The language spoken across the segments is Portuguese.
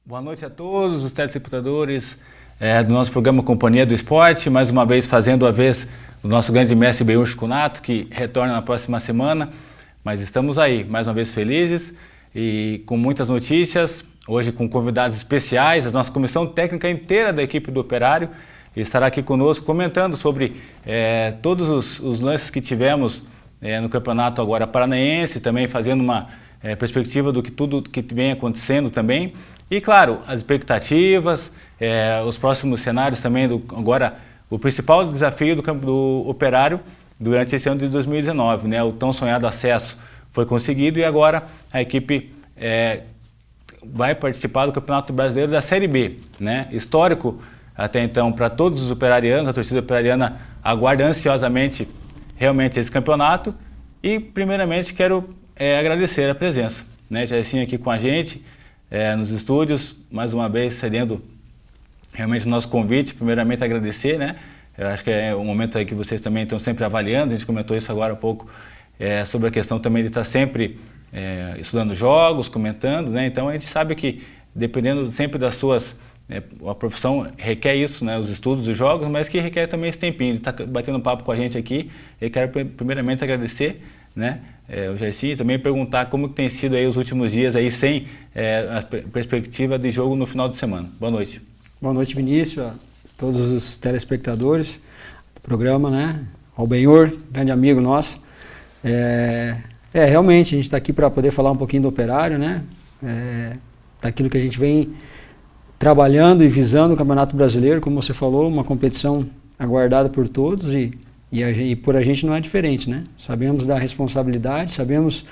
Boa noite a todos os telespectadores do nosso programa Companhia do Esporte, mais uma vez fazendo a vez do nosso grande mestre Benhur Chucunato, que retorna na próxima semana, mas estamos aí, mais uma vez felizes e com muitas notícias, hoje com convidados especiais, a nossa comissão técnica inteira da equipe do Operário estará aqui conosco comentando sobre todos os lances que tivemos no campeonato agora paranaense, também fazendo uma perspectiva do que tudo que vem acontecendo também. E claro, as expectativas, os próximos cenários também, agora o principal desafio do Operário durante esse ano de 2019, né? O tão sonhado acesso foi conseguido e agora a equipe vai participar do Campeonato Brasileiro da Série B, né? Histórico até então para todos os operarianos, a torcida operariana aguarda ansiosamente realmente esse campeonato e primeiramente quero agradecer a presença, né? Jairzinho aqui com a gente, nos estúdios, mais uma vez cedendo realmente o nosso convite, primeiramente agradecer, né? Eu acho que é um momento aí que vocês também estão sempre avaliando, a gente comentou isso agora há pouco, sobre a questão também de estar sempre estudando jogos, comentando, né? Então a gente sabe que dependendo sempre das suas, a profissão requer isso, né? Os estudos, os jogos, mas que requer também esse tempinho de estar batendo um papo com a gente aqui. Eu quero primeiramente agradecer, né? O Jairzinho, também perguntar como tem sido aí os últimos dias aí sem a perspectiva de jogo no final de semana. Boa noite. Boa noite, Vinícius, a todos os telespectadores do programa, né? Ao Benhur, grande amigo nosso. Realmente, a gente está aqui para poder falar um pouquinho do Operário, né? Daquilo que a gente vem trabalhando e visando o Campeonato Brasileiro, como você falou, uma competição aguardada por todos e por a gente não é diferente, né? Sabemos da responsabilidade, sabemos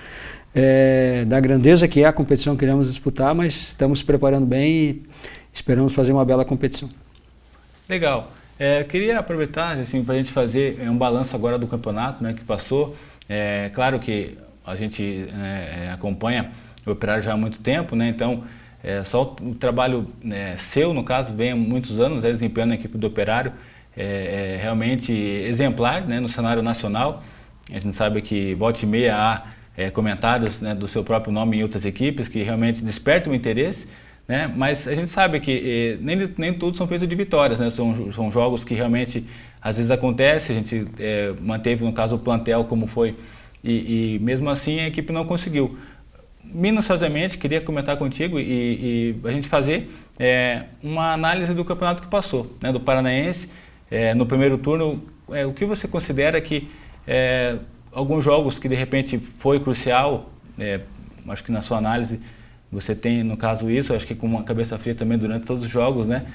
da grandeza que é a competição que iremos disputar, mas estamos se preparando bem e esperamos fazer uma bela competição. Legal. Queria aproveitar assim, para a gente fazer um balanço agora do campeonato, né, que passou. Claro que a gente acompanha o Operário já há muito tempo, né? Então só o trabalho seu, no caso, vem há muitos anos desempenhando a equipe do Operário, realmente exemplar, né, no cenário nacional. A gente sabe que volta e meia há comentários, né, do seu próprio nome em outras equipes que realmente despertam o interesse, né? Mas a gente sabe que nem tudo são feitos de vitórias, né? São jogos que realmente às vezes acontece, a gente manteve no caso o plantel como foi e mesmo assim a equipe não conseguiu. Minuciosamente, queria comentar contigo e a gente fazer uma análise do campeonato que passou, né, do Paranaense. No primeiro turno, o que você considera que alguns jogos que de repente foi crucial, acho que na sua análise você tem no caso isso, acho que com uma cabeça fria também durante todos os jogos, né,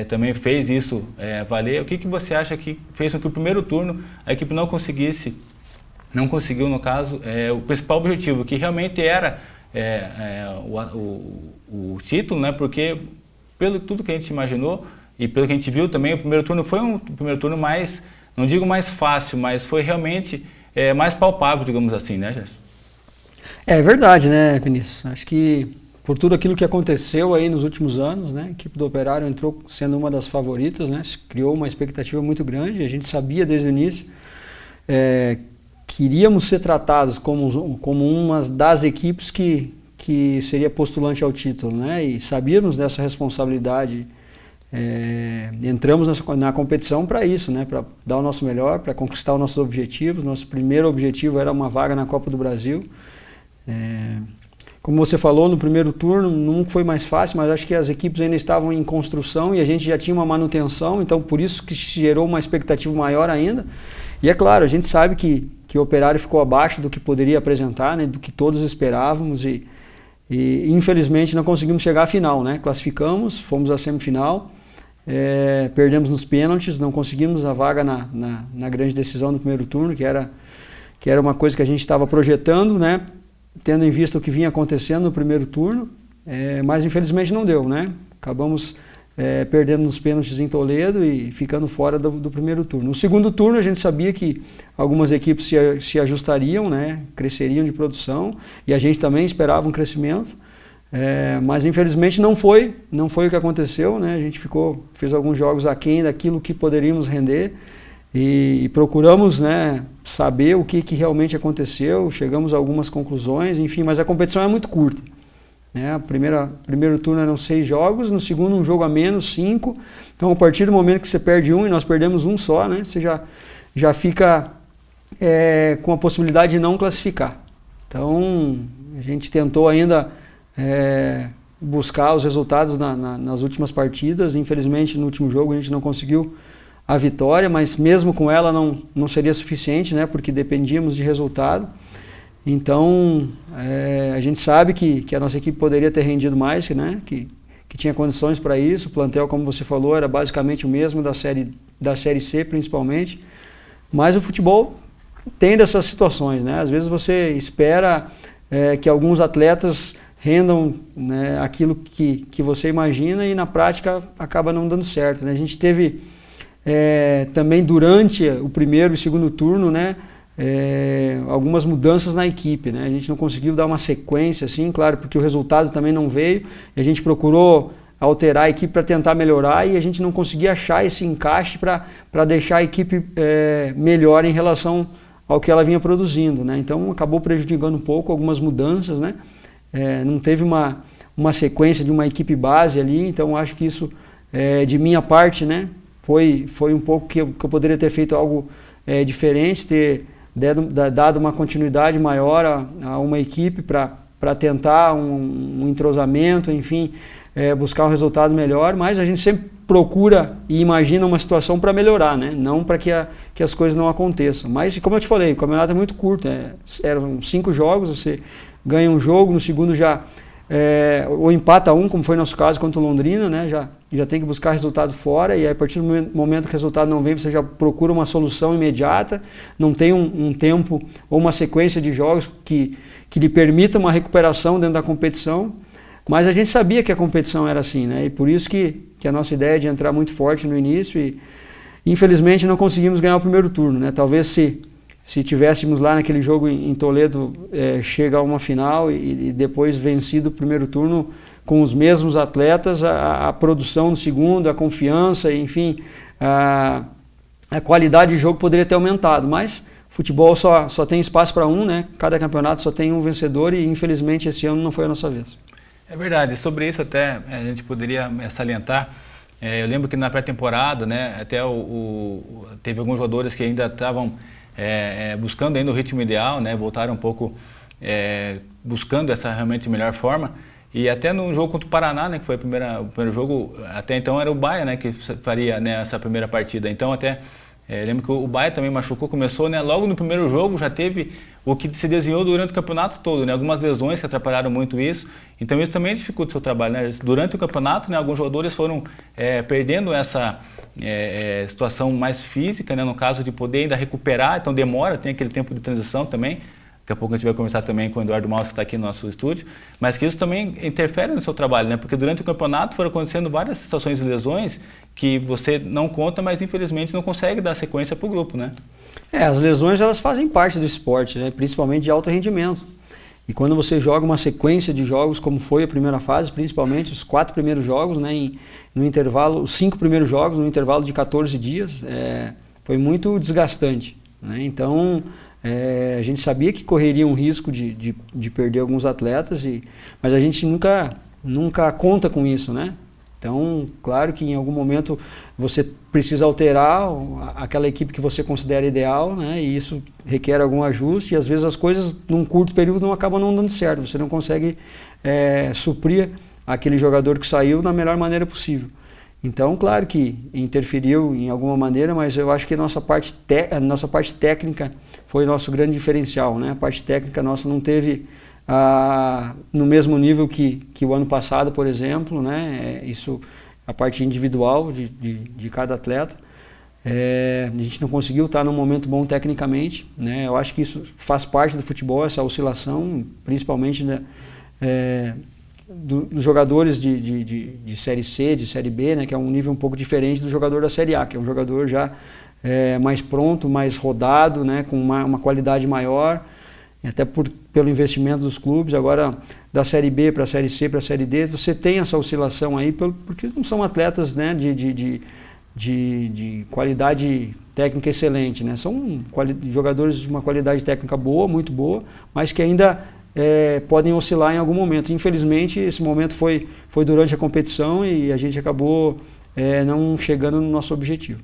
também fez isso valer. O que você acha que fez com que o primeiro turno a equipe não conseguiu no caso o principal objetivo, que realmente era o título, né? Porque pelo tudo que a gente imaginou e pelo que a gente viu também, o primeiro turno foi um primeiro turno mais, não digo mais fácil, mas foi realmente mais palpável, digamos assim, né, Gerson? É verdade, né, Vinícius? Acho que por tudo aquilo que aconteceu aí nos últimos anos, né, a equipe do Operário entrou sendo uma das favoritas, né? Criou uma expectativa muito grande, a gente sabia desde o início que iríamos ser tratados como uma das equipes que seria postulante ao título, né? E sabíamos dessa responsabilidade. Entramos na competição para isso, né? Para dar o nosso melhor, para conquistar os nossos objetivos. Nosso primeiro objetivo era uma vaga na Copa do Brasil. Como você falou, no primeiro turno não foi mais fácil, mas acho que as equipes ainda estavam em construção e a gente já tinha uma manutenção, então por isso que gerou uma expectativa maior ainda. E é claro, a gente sabe que o Operário ficou abaixo do que poderia apresentar, né, do que todos esperávamos e infelizmente não conseguimos chegar à final, né? Classificamos, fomos à semifinal, perdemos nos pênaltis, não conseguimos a vaga na grande decisão do primeiro turno, que era uma coisa que a gente estava projetando, né? Tendo em vista o que vinha acontecendo no primeiro turno, mas infelizmente não deu, né? Acabamos perdendo nos pênaltis em Toledo e ficando fora do primeiro turno. No segundo turno a gente sabia que algumas equipes se ajustariam, né? Cresceriam de produção e a gente também esperava um crescimento, mas infelizmente não foi o que aconteceu, né? A gente fez alguns jogos aquém daquilo que poderíamos render e procuramos, né, saber o que realmente aconteceu, chegamos a algumas conclusões, enfim, mas a competição é muito curta. né? Primeiro turno eram 6 jogos, no segundo um jogo a menos, 5. Então, a partir do momento que você perde um, e nós perdemos um só, né? Você já fica com a possibilidade de não classificar. Então, a gente tentou ainda buscar os resultados nas últimas partidas. Infelizmente, no último jogo a gente não conseguiu a vitória, mas mesmo com ela não seria suficiente, né? Porque dependíamos de resultado. Então, a gente sabe que a nossa equipe poderia ter rendido mais, né? Que tinha condições para isso. O plantel, como você falou, era basicamente o mesmo da série C, principalmente. Mas o futebol tem dessas situações, né? Às vezes você espera que alguns atletas rendam, né, aquilo que você imagina e na prática acaba não dando certo, né? A gente teve também durante o primeiro e segundo turno, né, algumas mudanças na equipe, né? A gente não conseguiu dar uma sequência, assim, claro, porque o resultado também não veio, e a gente procurou alterar a equipe para tentar melhorar e a gente não conseguia achar esse encaixe para deixar a equipe melhor em relação ao que ela vinha produzindo, né? Então acabou prejudicando um pouco algumas mudanças, né? Não teve uma sequência de uma equipe base ali, então acho que isso de minha parte, né, foi um pouco que eu poderia ter feito algo diferente, ter dado uma continuidade maior a uma equipe para tentar um entrosamento, enfim, buscar um resultado melhor, mas a gente sempre procura e imagina uma situação para melhorar, né? Não para que as coisas não aconteçam. Mas, como eu te falei, o campeonato é muito curto, eram 5 jogos, você ganha um jogo, no segundo já ou empata um, como foi nosso caso contra o Londrina, né? Já tem que buscar resultado fora, e aí, a partir do momento que o resultado não vem, você já procura uma solução imediata, não tem um tempo ou uma sequência de jogos que lhe permita uma recuperação dentro da competição. Mas a gente sabia que a competição era assim, né? E por isso que a nossa ideia é de entrar muito forte no início e infelizmente não conseguimos ganhar o primeiro turno, né? Talvez se tivéssemos lá naquele jogo em Toledo chega a uma final e depois vencido o primeiro turno com os mesmos atletas, a produção no segundo, a confiança, enfim, a qualidade de jogo poderia ter aumentado, mas futebol só tem espaço para um, né? Cada campeonato só tem um vencedor e infelizmente esse ano não foi a nossa vez. É verdade, sobre isso até a gente poderia salientar. Eu lembro que na pré-temporada, né, até teve alguns jogadores que ainda estavam buscando ainda o ritmo ideal, né, voltaram um pouco buscando essa realmente melhor forma. E até no jogo contra o Paraná, né, que foi o primeiro jogo, até então era o Baia, né, que faria, né, essa primeira partida. Então até lembro que o Baia também machucou, começou, né, logo no primeiro jogo já teve o que se desenhou durante o campeonato todo, né, algumas lesões que atrapalharam muito isso. Então isso também dificulta o seu trabalho, né? Durante o campeonato, né, alguns jogadores foram perdendo essa situação mais física, né, no caso de poder ainda recuperar, então demora, tem aquele tempo de transição também. Daqui a pouco a gente vai conversar também com o Eduardo Maus, que está aqui no nosso estúdio, mas que isso também interfere no seu trabalho, né? Porque durante o campeonato foram acontecendo várias situações de lesões que você não conta, mas infelizmente não consegue dar sequência para o grupo, né? As lesões elas fazem parte do esporte, né? Principalmente de alto rendimento. E quando você joga uma sequência de jogos, como foi a primeira fase, principalmente os 4 primeiros jogos, né, no intervalo, os 5 primeiros jogos no intervalo de 14 dias, foi muito desgastante, né? Então, a gente sabia que correria um risco de perder alguns atletas, mas a gente nunca conta com isso, né? Então, claro que em algum momento você precisa alterar aquela equipe que você considera ideal, né? E isso requer algum ajuste, e às vezes as coisas num curto período não acabam não dando certo, você não consegue suprir aquele jogador que saiu da melhor maneira possível. Então, claro que interferiu em alguma maneira, mas eu acho que a nossa parte técnica foi o nosso grande diferencial, né? A parte técnica nossa não teve no mesmo nível que o ano passado, por exemplo, né? Isso, a parte individual de cada atleta. A gente não conseguiu estar num momento bom tecnicamente, né? Eu acho que isso faz parte do futebol, essa oscilação, principalmente, né, dos jogadores de Série C, de Série B, né, que é um nível um pouco diferente do jogador da Série A, que é um jogador já mais pronto, mais rodado, né, com uma qualidade maior, até pelo investimento dos clubes. Agora, da Série B para a Série C para a Série D, você tem essa oscilação aí, porque não são atletas, né, de qualidade técnica excelente, né? São jogadores de uma qualidade técnica boa, muito boa, mas que ainda podem oscilar em algum momento. Infelizmente, esse momento foi durante a competição e a gente acabou não chegando no nosso objetivo.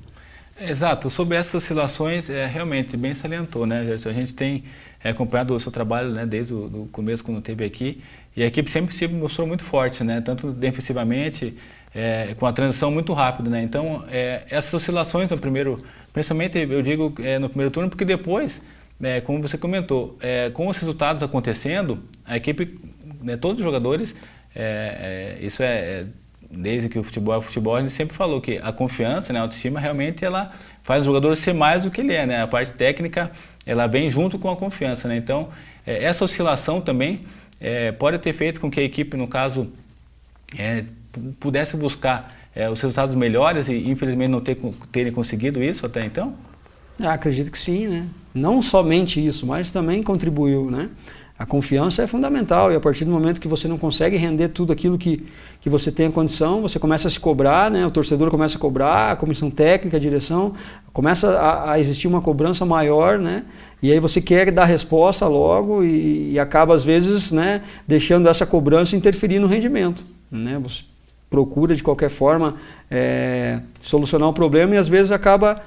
Exato, sobre essas oscilações, realmente bem salientou, né, Gerson? A gente tem acompanhado o seu trabalho, né, desde o começo, quando esteve aqui, e a equipe sempre se mostrou muito forte, né, tanto defensivamente, com a transição muito rápida, né? Então, essas oscilações no primeiro, principalmente eu digo no primeiro turno, porque depois, como você comentou, com os resultados acontecendo, a equipe, né, todos os jogadores, isso desde que o futebol é futebol, a gente sempre falou que a confiança, né, a autoestima, realmente ela faz o jogador ser mais do que ele né? A parte técnica, ela vem junto com a confiança, né? Então, essa oscilação também pode ter feito com que a equipe, no caso, pudesse buscar os resultados melhores e, infelizmente, não terem conseguido isso até então? Acredito que sim, né? Não somente isso, mas também contribuiu, né? A confiança é fundamental e a partir do momento que você não consegue render tudo aquilo que você tem a condição, você começa a se cobrar, né? O torcedor começa a cobrar, a comissão técnica, a direção, começa a existir uma cobrança maior, né? E aí você quer dar resposta logo e acaba às vezes, né, deixando essa cobrança interferir no rendimento, né? Você procura de qualquer forma solucionar o problema e às vezes acaba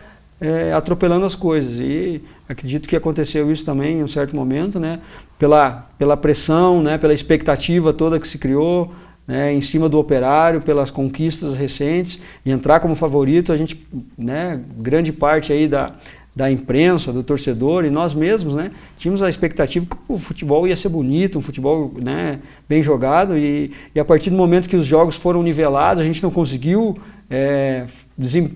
atropelando as coisas e acredito que aconteceu isso também em um certo momento, né? Pela pressão, né? Pela expectativa toda que se criou, né? Em cima do Operário, pelas conquistas recentes e entrar como favorito, a gente, né? Grande parte aí da imprensa, do torcedor e nós mesmos, né? Tínhamos a expectativa que o futebol ia ser bonito, um futebol, né, bem jogado e a partir do momento que os jogos foram nivelados, a gente não conseguiu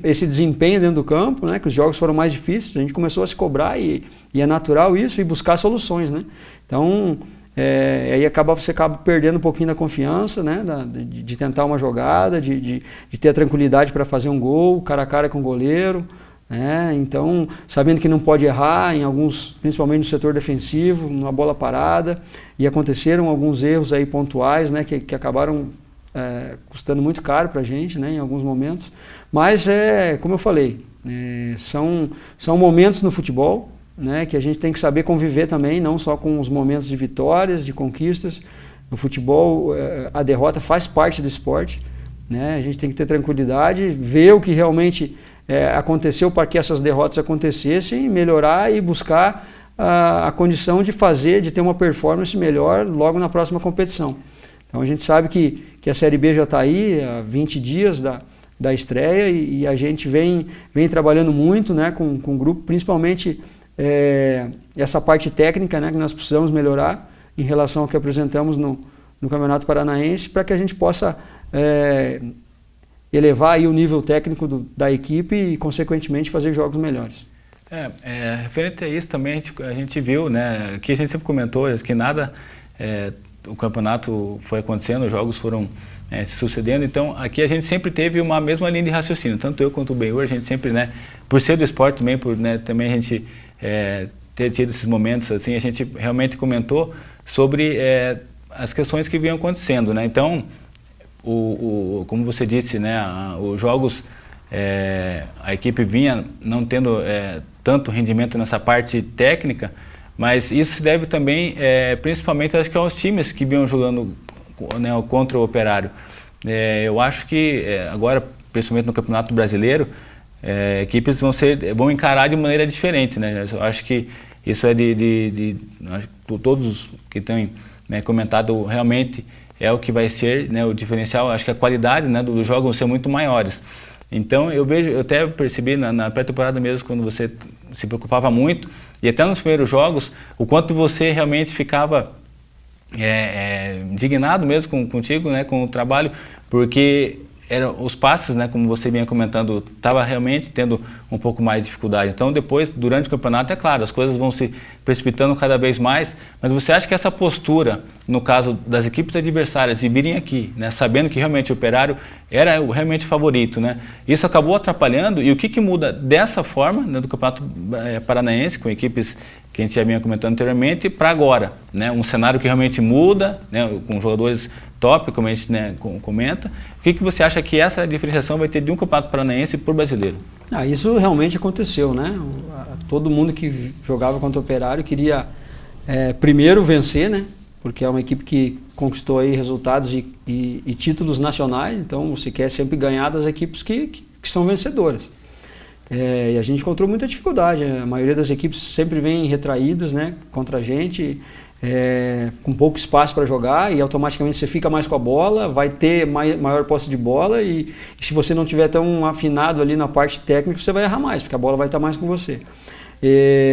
esse desempenho dentro do campo, né, que os jogos foram mais difíceis, a gente começou a se cobrar e é natural isso e buscar soluções, né? Então, aí você acaba perdendo um pouquinho da confiança, né, de tentar uma jogada, de ter a tranquilidade para fazer um gol, cara a cara com o goleiro, então, sabendo que não pode errar em alguns, principalmente no setor defensivo, numa bola parada, e aconteceram alguns erros aí pontuais, né, que acabaram custando muito caro para a gente, né, em alguns momentos, mas como eu falei, são momentos no futebol, né, que a gente tem que saber conviver também, não só com os momentos de vitórias, de conquistas. No futebol, a derrota faz parte do esporte, né, a gente tem que ter tranquilidade, ver o que realmente aconteceu para que essas derrotas acontecessem, melhorar e buscar a condição de ter uma performance melhor logo na próxima competição. Então a gente sabe que a Série B já está aí há 20 dias da estreia e a gente vem trabalhando muito, né, com o grupo, principalmente essa parte técnica, né, que nós precisamos melhorar em relação ao que apresentamos no Campeonato Paranaense para que a gente possa elevar aí o nível técnico da equipe e, consequentemente, fazer jogos melhores. Referente a isso também a gente viu, né, que a gente sempre comentou, que nada, o campeonato foi acontecendo, os jogos foram se sucedendo, então aqui a gente sempre teve uma mesma linha de raciocínio, tanto eu quanto o Benhur, a gente sempre, né, por ser do esporte também, também a gente ter tido esses momentos assim, a gente realmente comentou sobre as questões que vinham acontecendo, né, então como você disse, né, os jogos, a equipe vinha não tendo tanto rendimento nessa parte técnica, mas isso se deve também, principalmente, acho que aos times que vinham jogando, né, contra o Operário. Eu acho que agora, principalmente no Campeonato Brasileiro, equipes vão encarar de maneira diferente, né? Eu acho que isso todos que têm, né, comentado realmente é o que vai ser, né, o diferencial. Acho que a qualidade, né, dos jogos vão ser muito maiores. Então eu até percebi na pré-temporada mesmo, quando você se preocupava muito, e até nos primeiros jogos, o quanto você realmente ficava indignado mesmo contigo, né, com o trabalho, porque os passes, né, como você vinha comentando, estava realmente tendo um pouco mais de dificuldade. Então depois, durante o campeonato, é claro, as coisas vão se precipitando cada vez mais, mas você acha que essa postura, no caso das equipes adversárias, de virem aqui, né, sabendo que realmente o Operário era realmente favorito, né, isso acabou atrapalhando? E o que muda dessa forma, né, do Campeonato Paranaense, com equipes que a gente já vinha comentando anteriormente, para agora, né, um cenário que realmente muda, né, com jogadores top, como a gente, né, comenta. O que você acha que essa diferenciação vai ter de um Campeonato Paranaense para o brasileiro? Isso realmente aconteceu, né? Todo mundo que jogava contra o Operário queria primeiro vencer, né? porque é uma equipe que conquistou aí resultados e títulos nacionais, então você quer sempre ganhar das equipes que são vencedoras. E a gente encontrou muita dificuldade, a maioria das equipes sempre vem retraídas, né, contra a gente, com pouco espaço para jogar, e automaticamente você fica mais com a bola, vai ter maior posse de bola, e se você não tiver tão afinado ali na parte técnica, você vai errar mais, porque a bola vai estar mais com você.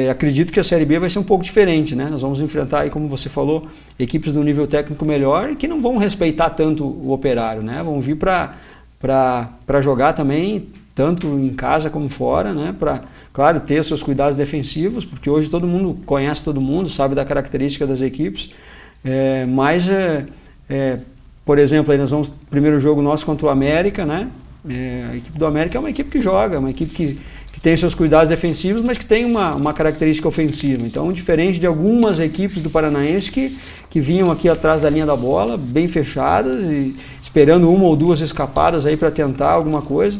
Acredito que a Série B vai ser um pouco diferente, né? Nós vamos enfrentar, aí, como você falou, equipes do nível técnico melhor, que não vão respeitar tanto o Operário, né? Vão vir para jogar também, tanto em casa como fora, né? Para, claro, ter os seus cuidados defensivos, porque hoje todo mundo conhece todo mundo, sabe da característica das equipes, por exemplo, aí nós vamos primeiro jogo nosso contra o América, né? A equipe do América é uma equipe que joga, uma equipe que tem seus cuidados defensivos, mas que tem uma característica ofensiva. Então, diferente de algumas equipes do Paranaense que vinham aqui atrás da linha da bola, bem fechadas e esperando uma ou duas escapadas aí para tentar alguma coisa.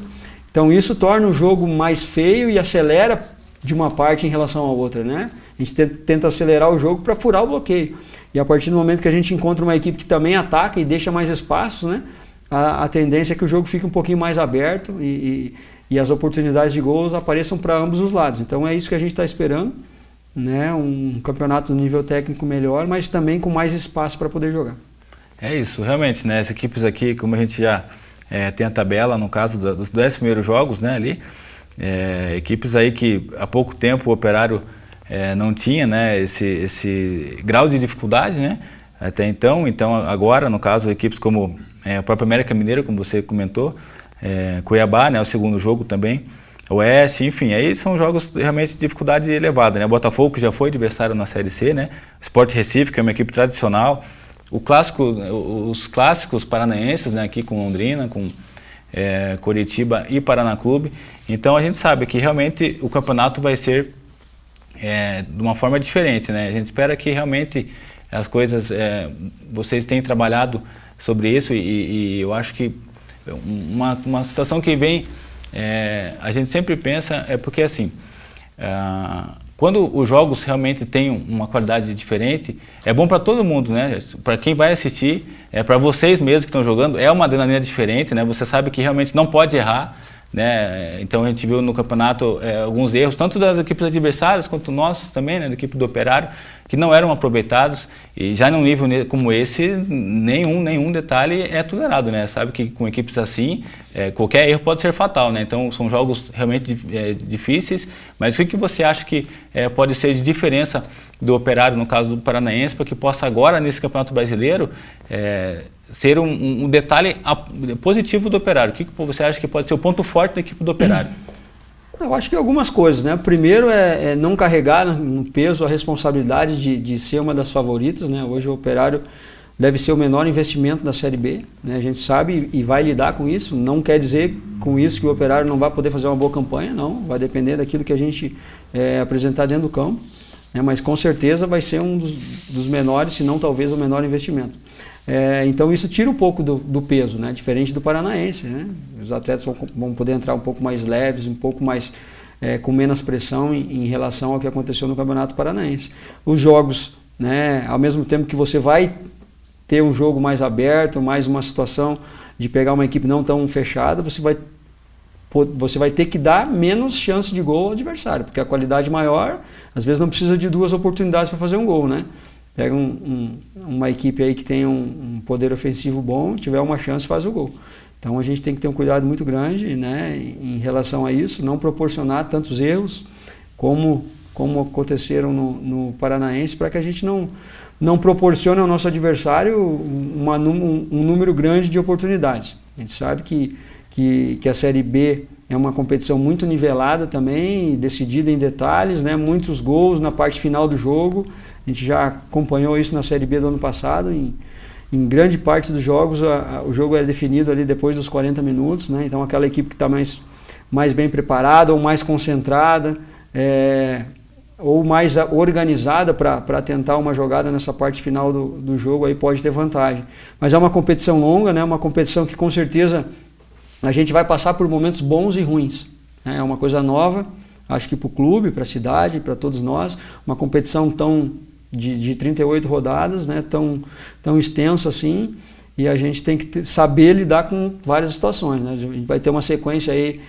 Então, isso torna o jogo mais feio e acelera de uma parte em relação à outra, né? A gente tenta acelerar o jogo para furar o bloqueio. E a partir do momento que a gente encontra uma equipe que também ataca e deixa mais espaços, né? A tendência é que o jogo fique um pouquinho mais aberto e as oportunidades de gols apareçam para ambos os lados. Então é isso que a gente está esperando, né? Um campeonato do nível técnico melhor, mas também com mais espaço para poder jogar. É isso, realmente, né? As equipes aqui, como a gente já tem a tabela, no caso dos 10 primeiros jogos, né, ali, equipes aí que há pouco tempo o Operário não tinha, né, esse grau de dificuldade, né, até então agora, no caso, equipes como o próprio América Mineiro, como você comentou, Cuiabá, né, o segundo jogo também, Oeste, enfim, aí são jogos realmente de dificuldade elevada, né, Botafogo, que já foi adversário na Série C, né, Sport Recife, que é uma equipe tradicional, os clássicos paranaenses, né, aqui com Londrina, com Coritiba e Paraná Clube. Então a gente sabe que realmente o campeonato vai ser de uma forma diferente, né? A gente espera que realmente as coisas, vocês tenham trabalhado sobre isso e eu acho que uma situação que vem, a gente sempre pensa, porque assim, quando os jogos realmente têm uma qualidade diferente, é bom para todo mundo, né? Para quem vai assistir, para vocês mesmos que estão jogando, é uma adrenalina diferente, né? Você sabe que realmente não pode errar, né? Então a gente viu no campeonato alguns erros, tanto das equipes adversárias quanto nossos também, né? Da equipe do Operário, que não eram aproveitados, e já num nível como esse, nenhum detalhe é tolerado, né? Sabe que com equipes assim, qualquer erro pode ser fatal, né? Então são jogos realmente difíceis, mas o que você acha que pode ser de diferença do Operário, no caso do Paranaense, para que possa agora, nesse Campeonato Brasileiro, ser um detalhe positivo do Operário? O que você acha que pode ser o ponto forte da equipe do Operário? Eu acho que algumas coisas, né? Primeiro é não carregar no peso a responsabilidade de ser uma das favoritas, né? Hoje o Operário deve ser o menor investimento da Série B, né? A gente sabe e vai lidar com isso. Não quer dizer com isso que o Operário não vai poder fazer uma boa campanha, não. Vai depender daquilo que a gente apresentar dentro do campo, né? Mas com certeza vai ser um dos menores, se não talvez o menor investimento. Então isso tira um pouco do peso, né? Diferente do Paranaense, né? Os atletas vão poder entrar um pouco mais leves, um pouco mais com menos pressão em relação ao que aconteceu no Campeonato Paranaense. Os jogos, né? Ao mesmo tempo que você vai ter um jogo mais aberto, mais uma situação de pegar uma equipe não tão fechada, você vai ter que dar menos chance de gol ao adversário, porque a qualidade maior, às vezes não precisa de duas oportunidades para fazer um gol, né? Pega uma equipe aí que tem um poder ofensivo bom, tiver uma chance, faz o gol. Então a gente tem que ter um cuidado muito grande, né, em relação a isso, não proporcionar tantos erros como aconteceram no Paranaense, para que a gente não proporcione ao nosso adversário um número grande de oportunidades. A gente sabe que a Série B é uma competição muito nivelada também, decidida em detalhes, né, muitos gols na parte final do jogo. A gente já acompanhou isso na Série B do ano passado. Em grande parte dos jogos, o jogo é definido ali depois dos 40 minutos, né? Então aquela equipe que está mais bem preparada ou mais concentrada, ou mais organizada para tentar uma jogada nessa parte final do jogo, aí pode ter vantagem. Mas é uma competição longa, né? Uma competição que com certeza a gente vai passar por momentos bons e ruins, né? É uma coisa nova, acho que para o clube, para a cidade, para todos nós, uma competição tão de 38 rodadas, né, tão extenso assim, e a gente tem que saber lidar com várias situações, né? A gente vai ter uma sequência aí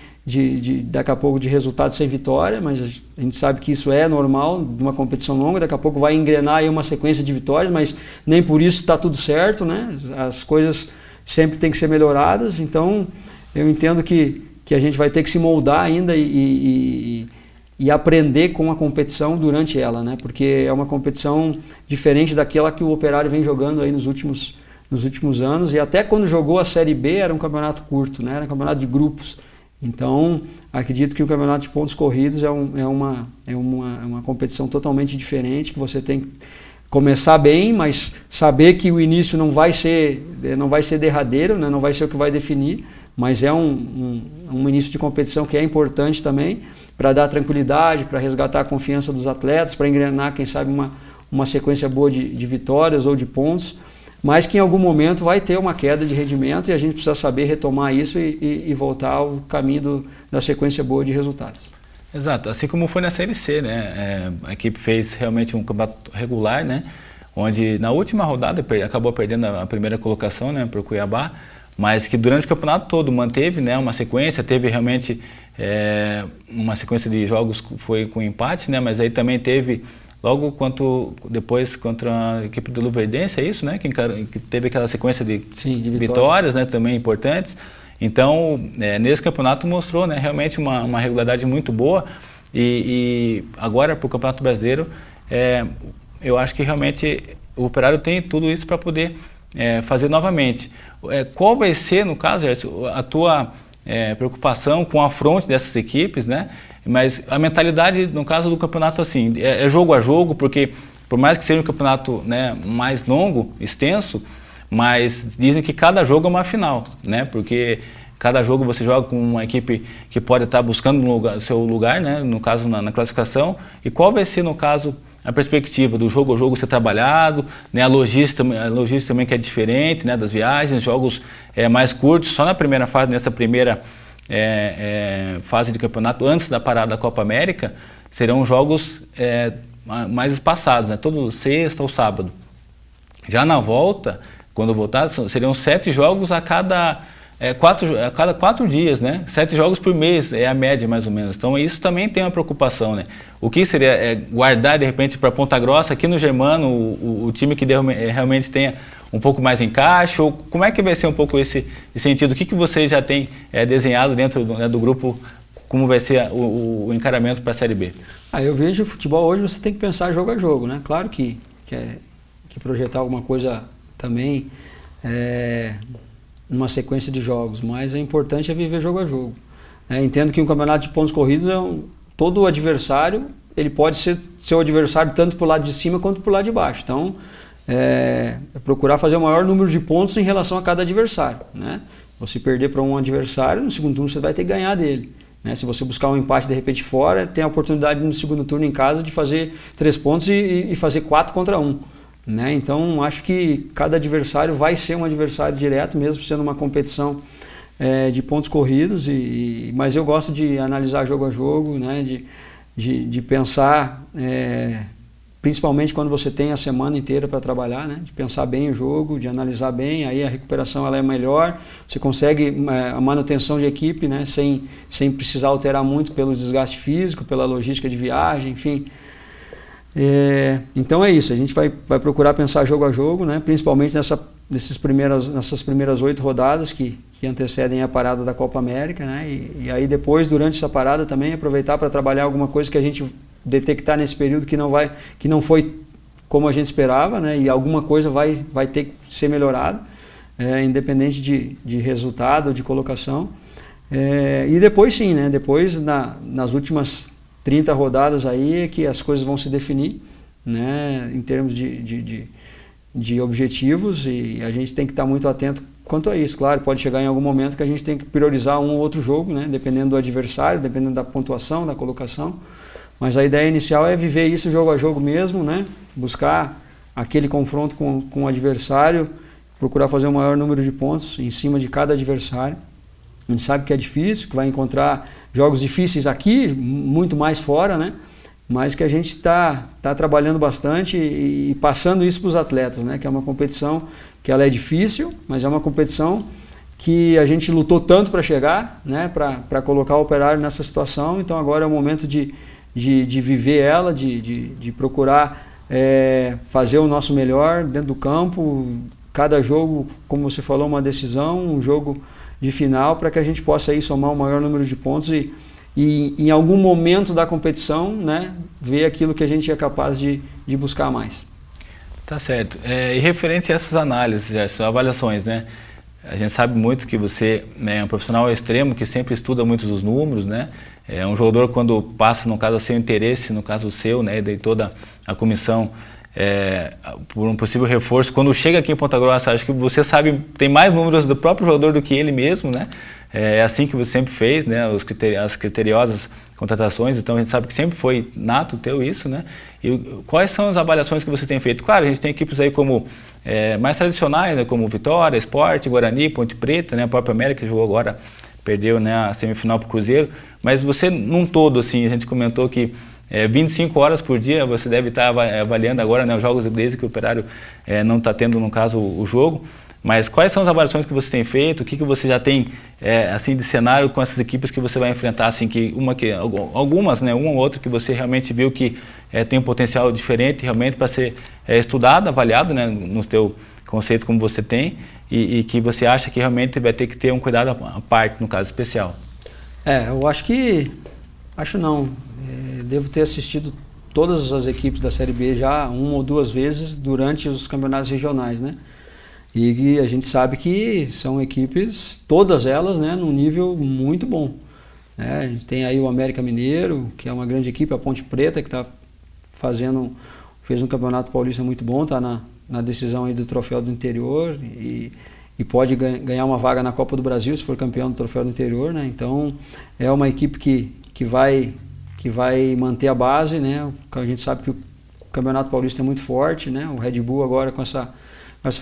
daqui a pouco de resultados sem vitória, mas a gente sabe que isso é normal de uma competição longa, daqui a pouco vai engrenar aí uma sequência de vitórias, mas nem por isso está tudo certo, né? As coisas sempre têm que ser melhoradas, então eu entendo que a gente vai ter que se moldar ainda e aprender com a competição durante ela, né? Porque é uma competição diferente daquela que o Operário vem jogando aí nos últimos anos, e até quando jogou a Série B era um campeonato curto, né? Era um campeonato de grupos. Então, acredito que o campeonato de pontos corridos é uma competição totalmente diferente, que você tem que começar bem, mas saber que o início não vai ser derradeiro, né? Não vai ser o que vai definir, mas é um início de competição que é importante também para dar tranquilidade, para resgatar a confiança dos atletas, para engrenar, quem sabe, uma sequência boa de vitórias ou de pontos, mas que em algum momento vai ter uma queda de rendimento e a gente precisa saber retomar isso e voltar ao caminho da sequência boa de resultados. Exato, assim como foi na Série C, né? A equipe fez realmente um campeonato regular, né? Onde na última rodada acabou perdendo a primeira colocação, né, para o Cuiabá, mas que durante o campeonato todo manteve, né, uma sequência, teve realmente uma sequência de jogos que foi com empate, né, mas aí também teve logo depois contra a equipe do Luverdense, é isso, né? Que teve aquela sequência de vitórias, né? Também importantes. Então, nesse campeonato mostrou, né? Realmente uma regularidade muito boa. E agora, para o Campeonato Brasileiro, eu acho que realmente o Operário tem tudo isso para poder fazer novamente. Qual vai ser, no caso, Gerson, a tua preocupação com a fronte dessas equipes, né? Mas a mentalidade, no caso do campeonato, assim, é jogo a jogo, porque por mais que seja um campeonato, né, mais longo, extenso, mas dizem que cada jogo é uma final, né? Porque cada jogo você joga com uma equipe que pode estar buscando seu lugar, né? No caso, na classificação. E qual vai ser, no caso, a perspectiva do jogo a jogo ser trabalhado, né? A logística também que é diferente, né? Das viagens, jogos mais curtos, só na primeira fase, nessa primeira fase de campeonato, antes da parada da Copa América, serão jogos mais espaçados, né? Todo sexta ou sábado. Já na volta, quando voltar, seriam 7 jogos a cada 4 dias, né? 7 jogos por mês é a média, mais ou menos. Então isso também tem uma preocupação, né? O que seria guardar, de repente, para Ponta Grossa, aqui no Germano, o time que realmente tenha um pouco mais encaixe, ou como é que vai ser um pouco esse sentido? O que você já tem desenhado dentro do grupo, como vai ser o encaramento para a Série B? Eu vejo o futebol hoje, você tem que pensar jogo a jogo, né? Claro que projetar alguma coisa também numa sequência de jogos, mas é importante viver jogo a jogo. Entendo que um campeonato de pontos corridos todo adversário, ele pode ser seu adversário tanto para o lado de cima quanto para o lado de baixo. Então, procurar fazer o maior número de pontos em relação a cada adversário, né? Você perder para um adversário, no segundo turno você vai ter que ganhar dele, né? Se você buscar um empate de repente fora, tem a oportunidade no segundo turno em casa de fazer 3 pontos e fazer 4 contra 1, né? Então acho que cada adversário vai ser um adversário direto, mesmo sendo uma competição de pontos corridos, mas eu gosto de analisar jogo a jogo, né? De pensar, principalmente quando você tem a semana inteira para trabalhar, né? De pensar bem o jogo, de analisar bem, aí a recuperação ela é melhor, você consegue a manutenção de equipe, né? Sem precisar alterar muito pelo desgaste físico, pela logística de viagem, enfim. Então é isso, a gente vai procurar pensar jogo a jogo, né? Principalmente nessas primeiras 8 rodadas que antecedem a parada da Copa América, né? E aí depois, durante essa parada também, aproveitar para trabalhar alguma coisa que a gente detectar nesse período que não foi como a gente esperava, né? E alguma coisa vai ter que ser melhorada, independente de resultado, de colocação. E depois sim, né? Depois nas últimas 30 rodadas aí é que as coisas vão se definir, né? Em termos de objetivos, e a gente tem que estar muito atento quanto a isso. Claro, pode chegar em algum momento que a gente tem que priorizar um ou outro jogo, né? Dependendo do adversário, dependendo da pontuação, da colocação. Mas a ideia inicial é viver isso jogo a jogo mesmo, né? Buscar aquele confronto com o adversário, procurar fazer o maior número de pontos em cima de cada adversário. A gente sabe que é difícil, que vai encontrar jogos difíceis aqui, muito mais fora, né? mas que a gente está trabalhando bastante e passando isso para os atletas, né? Que é uma competição que ela é difícil, mas é uma competição que a gente lutou tanto para chegar, né? Para colocar o Operário nessa situação. Então agora é o momento de viver ela, de procurar fazer o nosso melhor dentro do campo. Cada jogo, como você falou, uma decisão, um jogo de final, para que a gente possa aí somar o maior número de pontos e em algum momento da competição, né, ver aquilo que a gente é capaz de buscar mais. Tá certo. E referente a essas análises, essas avaliações, né? A gente sabe muito que você é um profissional extremo que sempre estuda muito os números, né? É um jogador, quando passa, no caso, a seu interesse, no caso seu, né, de toda a comissão, por um possível reforço, quando chega aqui em Ponta Grossa, acho que você sabe, tem mais números do próprio jogador do que ele mesmo, né? É assim que você sempre fez, né? As criteriosas contratações, então a gente sabe que sempre foi nato teu isso, né? E quais são as avaliações que você tem feito? Claro, a gente tem equipes aí como mais tradicionais, né? Como Vitória, Sport, Guarani, Ponte Preta, né? A própria América jogou agora, perdeu, né, a semifinal para o Cruzeiro, mas você num todo, assim, a gente comentou que 25 horas por dia você deve estar avaliando agora, né, os jogos desde que o Operário não está tendo, no caso, o jogo. Mas quais são as avaliações que você tem feito? O que você já tem assim de cenário com essas equipes que você vai enfrentar? Assim, algumas, né, uma ou outra que você realmente viu que tem um potencial diferente realmente para ser estudado, avaliado, né, no teu conceito como você tem e que você acha que realmente vai ter que ter um cuidado à parte, no caso especial. Eu acho não. Devo ter assistido todas as equipes da Série B já uma ou duas vezes durante os campeonatos regionais, né? E a gente sabe que são equipes, todas elas, né, num nível muito bom. A gente tem aí o América Mineiro, que é uma grande equipe, a Ponte Preta, que fez um campeonato paulista muito bom, está na decisão aí do Troféu do Interior e pode ganhar uma vaga na Copa do Brasil se for campeão do Troféu do Interior, né? Então é uma equipe que vai manter a base, né? A gente sabe que o Campeonato Paulista é muito forte, né? O Red Bull agora com essa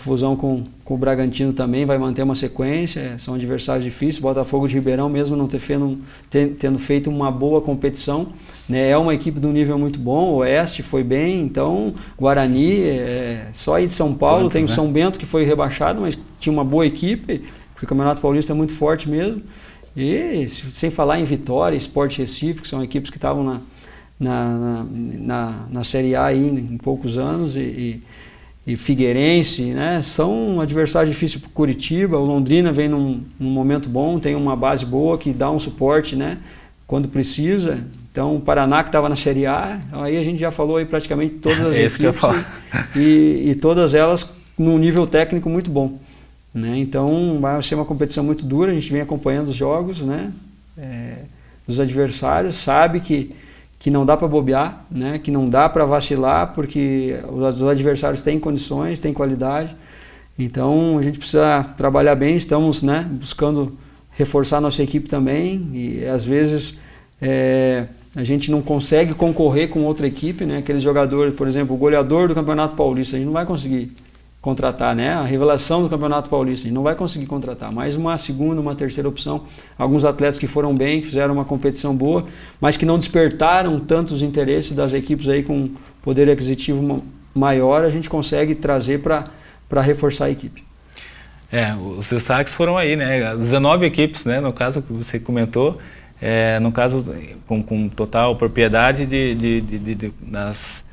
fusão com o Bragantino também vai manter uma sequência, são adversários difíceis. Botafogo de Ribeirão, mesmo não tendo feito uma boa competição, né, é uma equipe de um nível muito bom. O Oeste foi bem, então Guarani, só aí de São Paulo tem o São Bento que foi rebaixado, mas tinha uma boa equipe, porque o Campeonato Paulista é muito forte mesmo. E sem falar em Vitória, Sport Recife, que são equipes que estavam na Série A aí em poucos anos, e Figueirense, né? São adversários difíceis para o Curitiba. O Londrina vem num momento bom, tem uma base boa que dá um suporte, né, quando precisa. Então o Paraná, que estava na Série A, aí a gente já falou aí praticamente todas as equipes, que eu falo. E todas elas num nível técnico muito bom, né? Então vai ser uma competição muito dura. A gente vem acompanhando os jogos, né, dos adversários, sabe que não dá para bobear, né? Que não dá para vacilar, porque os adversários têm condições, têm qualidade. Então a gente precisa trabalhar bem. Estamos, né, buscando reforçar nossa equipe também, e às vezes a gente não consegue concorrer com outra equipe, né? Aqueles jogadores, por exemplo, o goleador do Campeonato Paulista, a gente não vai conseguir contratar, né? A revelação do Campeonato Paulista, a gente não vai conseguir contratar, mais uma segunda, uma terceira opção. Alguns atletas que foram bem, que fizeram uma competição boa, mas que não despertaram tantos interesses das equipes aí com poder aquisitivo maior, a gente consegue trazer para reforçar a equipe. Os destaques foram aí, né? 19 equipes, né? No caso que você comentou, no caso com total propriedade das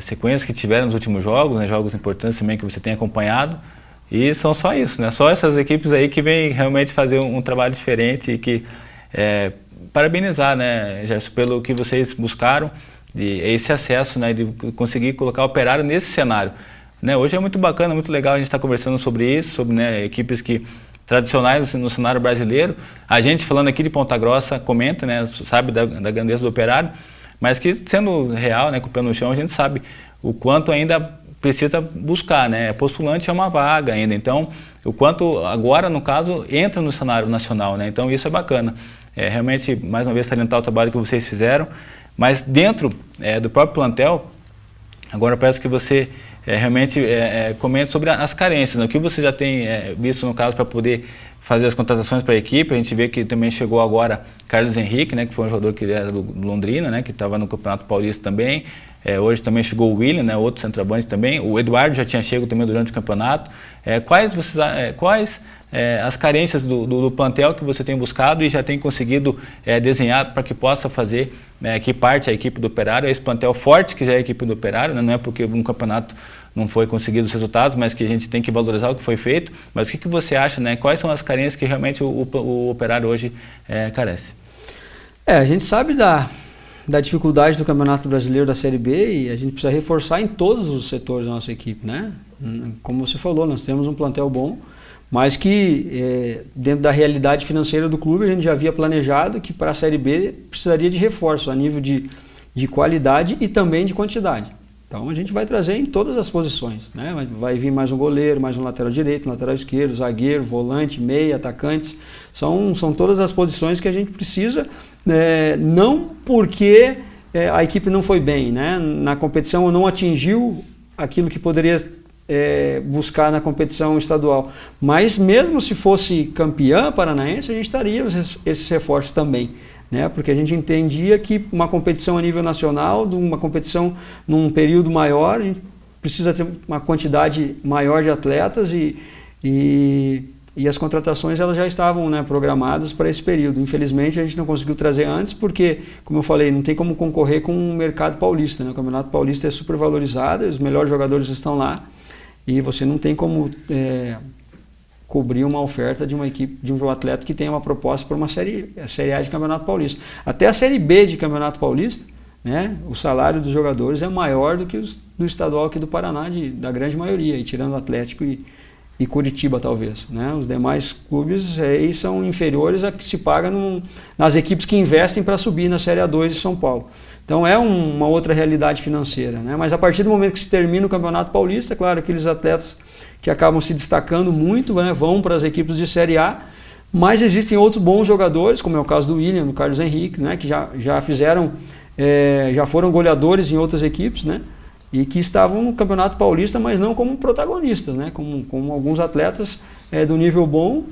sequências que tiveram nos últimos jogos, né, jogos importantes também que você tem acompanhado, e são só isso, né, só essas equipes aí que vêm realmente fazer um trabalho diferente e que parabenizar, né, Gerson, pelo que vocês buscaram, esse acesso, né, de conseguir colocar o Operário nesse cenário, né. Hoje é muito bacana, muito legal a gente estar conversando sobre isso, sobre, né, equipes tradicionais no cenário brasileiro. A gente falando aqui de Ponta Grossa comenta, né, sabe da grandeza do Operário, mas que, sendo real, né, com o pé no chão, a gente sabe o quanto ainda precisa buscar, né? Postulante é uma vaga ainda, então o quanto agora, no caso, entra no cenário nacional, né? Então isso é bacana. Realmente, mais uma vez, salientar o trabalho que vocês fizeram, mas dentro do próprio plantel, agora eu peço que você realmente comente sobre as carências, né? O que você já tem visto no caso para poder fazer as contratações para a equipe. A gente vê que também chegou agora Carlos Henrique, né, que foi um jogador que era do Londrina, né, que estava no Campeonato Paulista também. Hoje também chegou o William, né, outro centroavante também. O Eduardo já tinha chegado também durante o campeonato. Quais as carências do plantel que você tem buscado e já tem conseguido desenhar para que possa fazer que parte a equipe do Operário, esse plantel forte que já é a equipe do Operário, né, não é porque um campeonato não foi conseguido os resultados, mas que a gente tem que valorizar o que foi feito. Mas o que você acha, né? Quais são as carências que realmente o Operário hoje carece? A gente sabe da dificuldade do Campeonato Brasileiro da Série B e a gente precisa reforçar em todos os setores da nossa equipe, né? Como você falou, nós temos um plantel bom, mas que dentro da realidade financeira do clube a gente já havia planejado que para a Série B precisaria de reforço a nível de qualidade e também de quantidade. Então a gente vai trazer em todas as posições, né? Vai vir mais um goleiro, mais um lateral direito, um lateral esquerdo, zagueiro, volante, meia, atacantes. São todas as posições que a gente precisa, não porque a equipe não foi bem, né? Na competição ou não atingiu aquilo que poderia buscar na competição estadual. Mas mesmo se fosse campeã paranaense, a gente estaria esses reforços também. Né? Porque a gente entendia que uma competição a nível nacional, uma competição num período maior, a gente precisa ter uma quantidade maior de atletas e as contratações elas já estavam, né, programadas para esse período. Infelizmente a gente não conseguiu trazer antes porque, como eu falei, não tem como concorrer com o mercado paulista, né? O Campeonato Paulista é super valorizado, os melhores jogadores estão lá e você não tem como cobrir uma oferta de uma equipe, de um atleta que tem uma proposta para uma série A de Campeonato Paulista. Até a Série B de Campeonato Paulista, né, o salário dos jogadores é maior do que do estadual aqui do Paraná, da grande maioria, e tirando o Atlético e Curitiba talvez. Né? Os demais clubes aí são inferiores a que se paga nas equipes que investem para subir na Série A2 de São Paulo. Então é uma outra realidade financeira. Né? Mas a partir do momento que se termina o Campeonato Paulista, é claro, aqueles atletas que acabam se destacando muito, né, vão para as equipes de Série A, mas existem outros bons jogadores, como é o caso do William, do Carlos Henrique, né, que já foram goleadores em outras equipes, né, e que estavam no Campeonato Paulista, mas não como protagonistas, né, como alguns atletas do nível bom,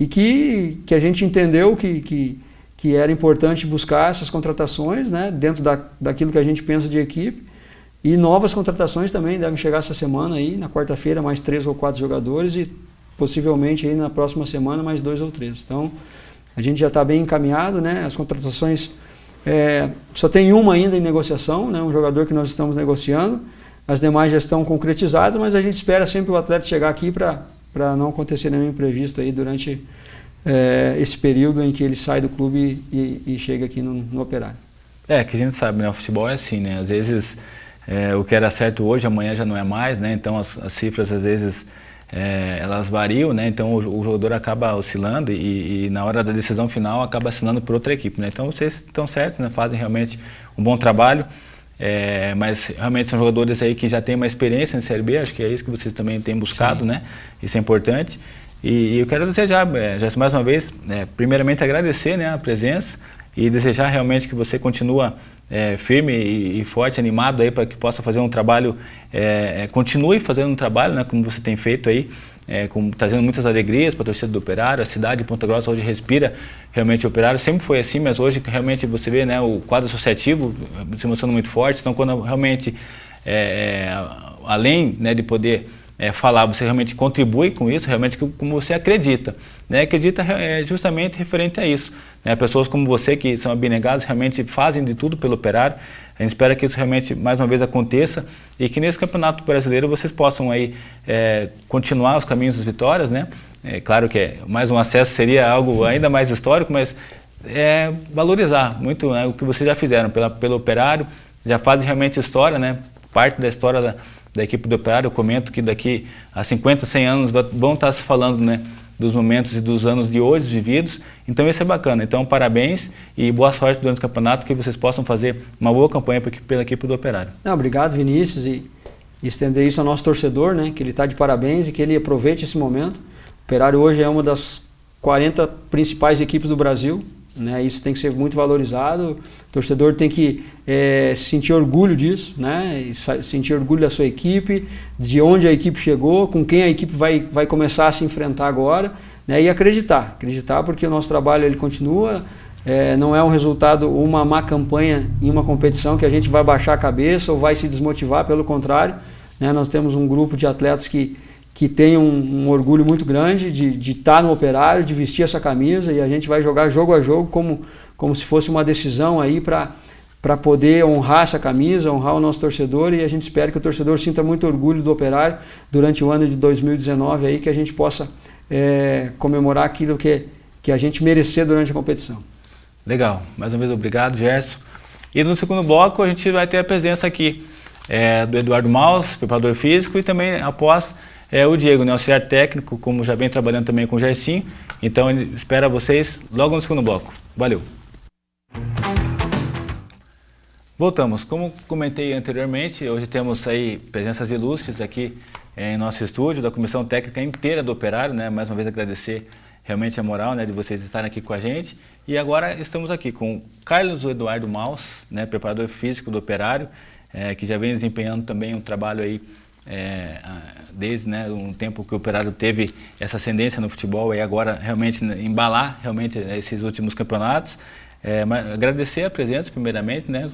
e que a gente entendeu que era importante buscar essas contratações, né, dentro daquilo que a gente pensa de equipe. E novas contratações também devem chegar essa semana aí, na quarta-feira, mais 3 ou 4 jogadores e possivelmente aí na próxima semana mais 2 ou 3. Então, a gente já está bem encaminhado, né? As contratações, só tem uma ainda em negociação, né? Um jogador que nós estamos negociando, as demais já estão concretizadas, mas a gente espera sempre o atleta chegar aqui para não acontecer nenhum imprevisto aí durante esse período em que ele sai do clube e chega aqui no Operário. Que a gente sabe, né? O futebol é assim, né? Às vezes o que era certo hoje, amanhã já não é mais, né? Então as cifras às vezes elas variam, né? Então o jogador acaba oscilando e na hora da decisão final acaba assinando por outra equipe, né? Então vocês estão certos, né? Fazem realmente um bom trabalho, mas realmente são jogadores aí que já têm uma experiência em Série B, acho que é isso que vocês também têm buscado, sim, né? Isso é importante. E eu quero desejar, já mais uma vez, primeiramente agradecer, né, a presença e desejar realmente que você continue firme e forte, animado aí para que possa fazer um trabalho, continue fazendo um trabalho, né, como você tem feito aí, trazendo muitas alegrias para a torcida do Operário, a cidade de Ponta Grossa hoje respira realmente o Operário, sempre foi assim, mas hoje realmente você vê, né, o quadro associativo se mostrando muito forte, então quando realmente, além, né, de poder falar, você realmente contribui com isso, realmente como você acredita, né? Acredita justamente referente a isso, né? Pessoas como você que são abnegadas realmente fazem de tudo pelo Operário. A gente espera que isso realmente mais uma vez aconteça e que nesse Campeonato Brasileiro vocês possam aí continuar os caminhos das vitórias, né? Claro que mais um acesso seria algo ainda mais histórico, mas valorizar muito, né, o que vocês já fizeram pelo Operário, já fazem realmente história, né? Parte da história da equipe do Operário. Eu comento que daqui a 50, 100 anos vão estar se falando, né, dos momentos e dos anos de hoje vividos, então isso é bacana. Então parabéns e boa sorte durante o campeonato, que vocês possam fazer uma boa campanha pela equipe do Operário. Obrigado, Vinícius, e estender isso ao nosso torcedor, né, que ele está de parabéns e que ele aproveite esse momento. O Operário hoje é uma das 40 principais equipes do Brasil, né? Isso tem que ser muito valorizado. O torcedor tem que sentir orgulho disso, né? E sentir orgulho da sua equipe, de onde a equipe chegou, com quem a equipe vai começar a se enfrentar agora, né? E acreditar porque o nosso trabalho ele continua. Não é um resultado, uma má campanha em uma competição que a gente vai baixar a cabeça ou vai se desmotivar, pelo contrário, né? Nós temos um grupo de atletas que tem um orgulho muito grande de estar no Operário, de vestir essa camisa, e a gente vai jogar jogo a jogo como se fosse uma decisão aí para poder honrar essa camisa, honrar o nosso torcedor, e a gente espera que o torcedor sinta muito orgulho do Operário durante o ano de 2019 aí, que a gente possa comemorar aquilo que a gente merecer durante a competição. Legal, mais uma vez obrigado, Gerson. E no segundo bloco a gente vai ter a presença aqui do Eduardo Maus, preparador físico, e também após o Diego, né, auxiliar técnico, como já vem trabalhando também com o Gersinho. Então ele espera vocês logo no segundo bloco. Valeu! Voltamos. Como comentei anteriormente, hoje temos aí presenças ilustres aqui em nosso estúdio, da comissão técnica inteira do Operário, né? Mais uma vez agradecer realmente a moral, né, de vocês estarem aqui com a gente. E agora estamos aqui com Carlos Eduardo Maus, né, preparador físico do Operário, que já vem desempenhando também um trabalho aí desde, né, um tempo que o Operário teve essa ascendência no futebol e agora realmente embalar realmente esses últimos campeonatos. Mas agradecer a presença primeiramente, né,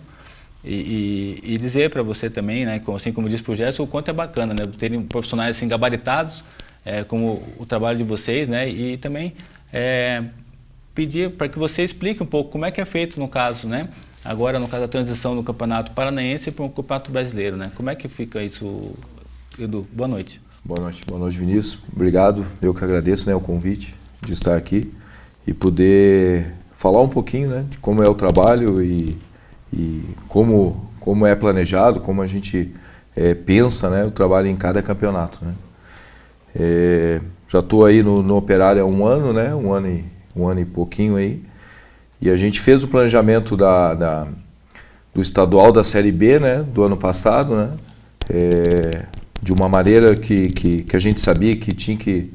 e dizer para você também, né, assim como disse para o Gerson, o quanto é bacana, né, terem profissionais assim gabaritados como o trabalho de vocês, né, e também pedir para que você explique um pouco como é que é feito no caso, né, agora no caso da transição do Campeonato Paranaense para o Campeonato Brasileiro, né, como é que fica isso, Edu? Boa noite. Boa noite, Vinícius. Obrigado, eu que agradeço, né, o convite de estar aqui e poder falar um pouquinho, né, de como é o trabalho e como é planejado, como a gente pensa, né, o trabalho em cada campeonato, né. Já estou aí no Operário há um ano, né, um ano e pouquinho aí, e a gente fez o planejamento do estadual da Série B, né, do ano passado, né, de uma maneira que a gente sabia que tinha que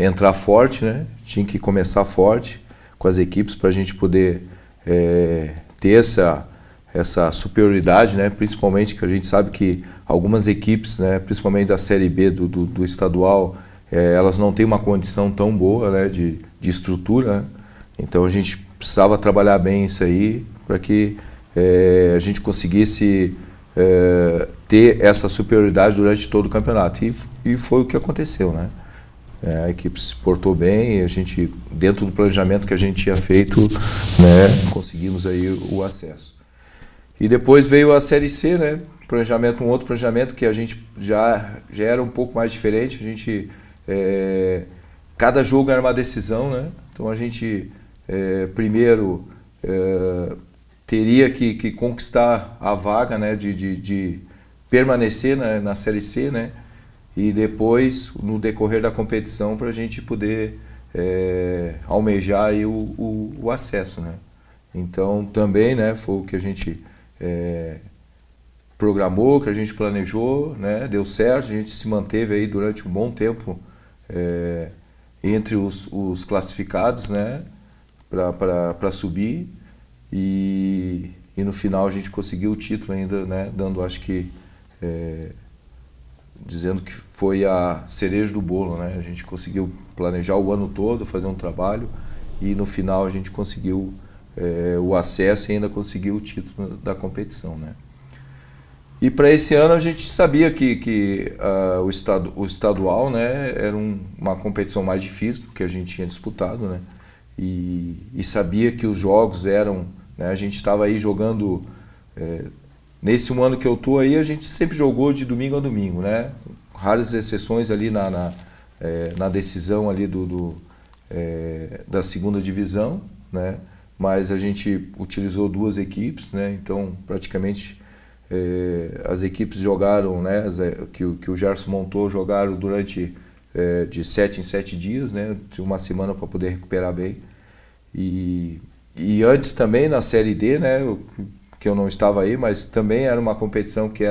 entrar forte, né, tinha que começar forte com as equipes para a gente poder ter essa superioridade, né, principalmente que a gente sabe que algumas equipes, né, principalmente da Série B do estadual, elas não têm uma condição tão boa, né, de estrutura, né? Então a gente precisava trabalhar bem isso aí para que a gente conseguisse ter essa superioridade durante todo o campeonato, e foi o que aconteceu, né? A equipe se portou bem, a gente, dentro do planejamento que a gente tinha feito, né, conseguimos aí o acesso. E depois veio a Série C, né, um outro planejamento que a gente já era um pouco mais diferente. A gente, cada jogo era uma decisão, né, então a gente primeiro teria que conquistar a vaga, né, de permanecer na Série C, né, e depois, no decorrer da competição, para a gente poder almejar aí o acesso, né. Então, também, né, foi o que a gente programou, que a gente planejou, né, deu certo, a gente se manteve aí durante um bom tempo entre os classificados, né, para subir, e no final a gente conseguiu o título ainda, né, dando, acho que, dizendo que foi a cereja do bolo, né, a gente conseguiu planejar o ano todo, fazer um trabalho, e no final a gente conseguiu o acesso e ainda conseguiu o título da competição, né. E para esse ano a gente sabia que o estadual, né, era uma competição mais difícil do que a gente tinha disputado, né, e sabia que os jogos eram, né, a gente estava aí jogando, nesse um ano que eu estou aí, a gente sempre jogou de domingo a domingo, né, raras exceções ali na decisão ali da segunda divisão, né, mas a gente utilizou duas equipes, né, então praticamente as equipes jogaram, né, que o Gerson montou, jogaram durante de 7 em 7 dias, né, uma semana para poder recuperar bem. E antes também na Série D, né, que eu não estava aí, mas também era uma competição que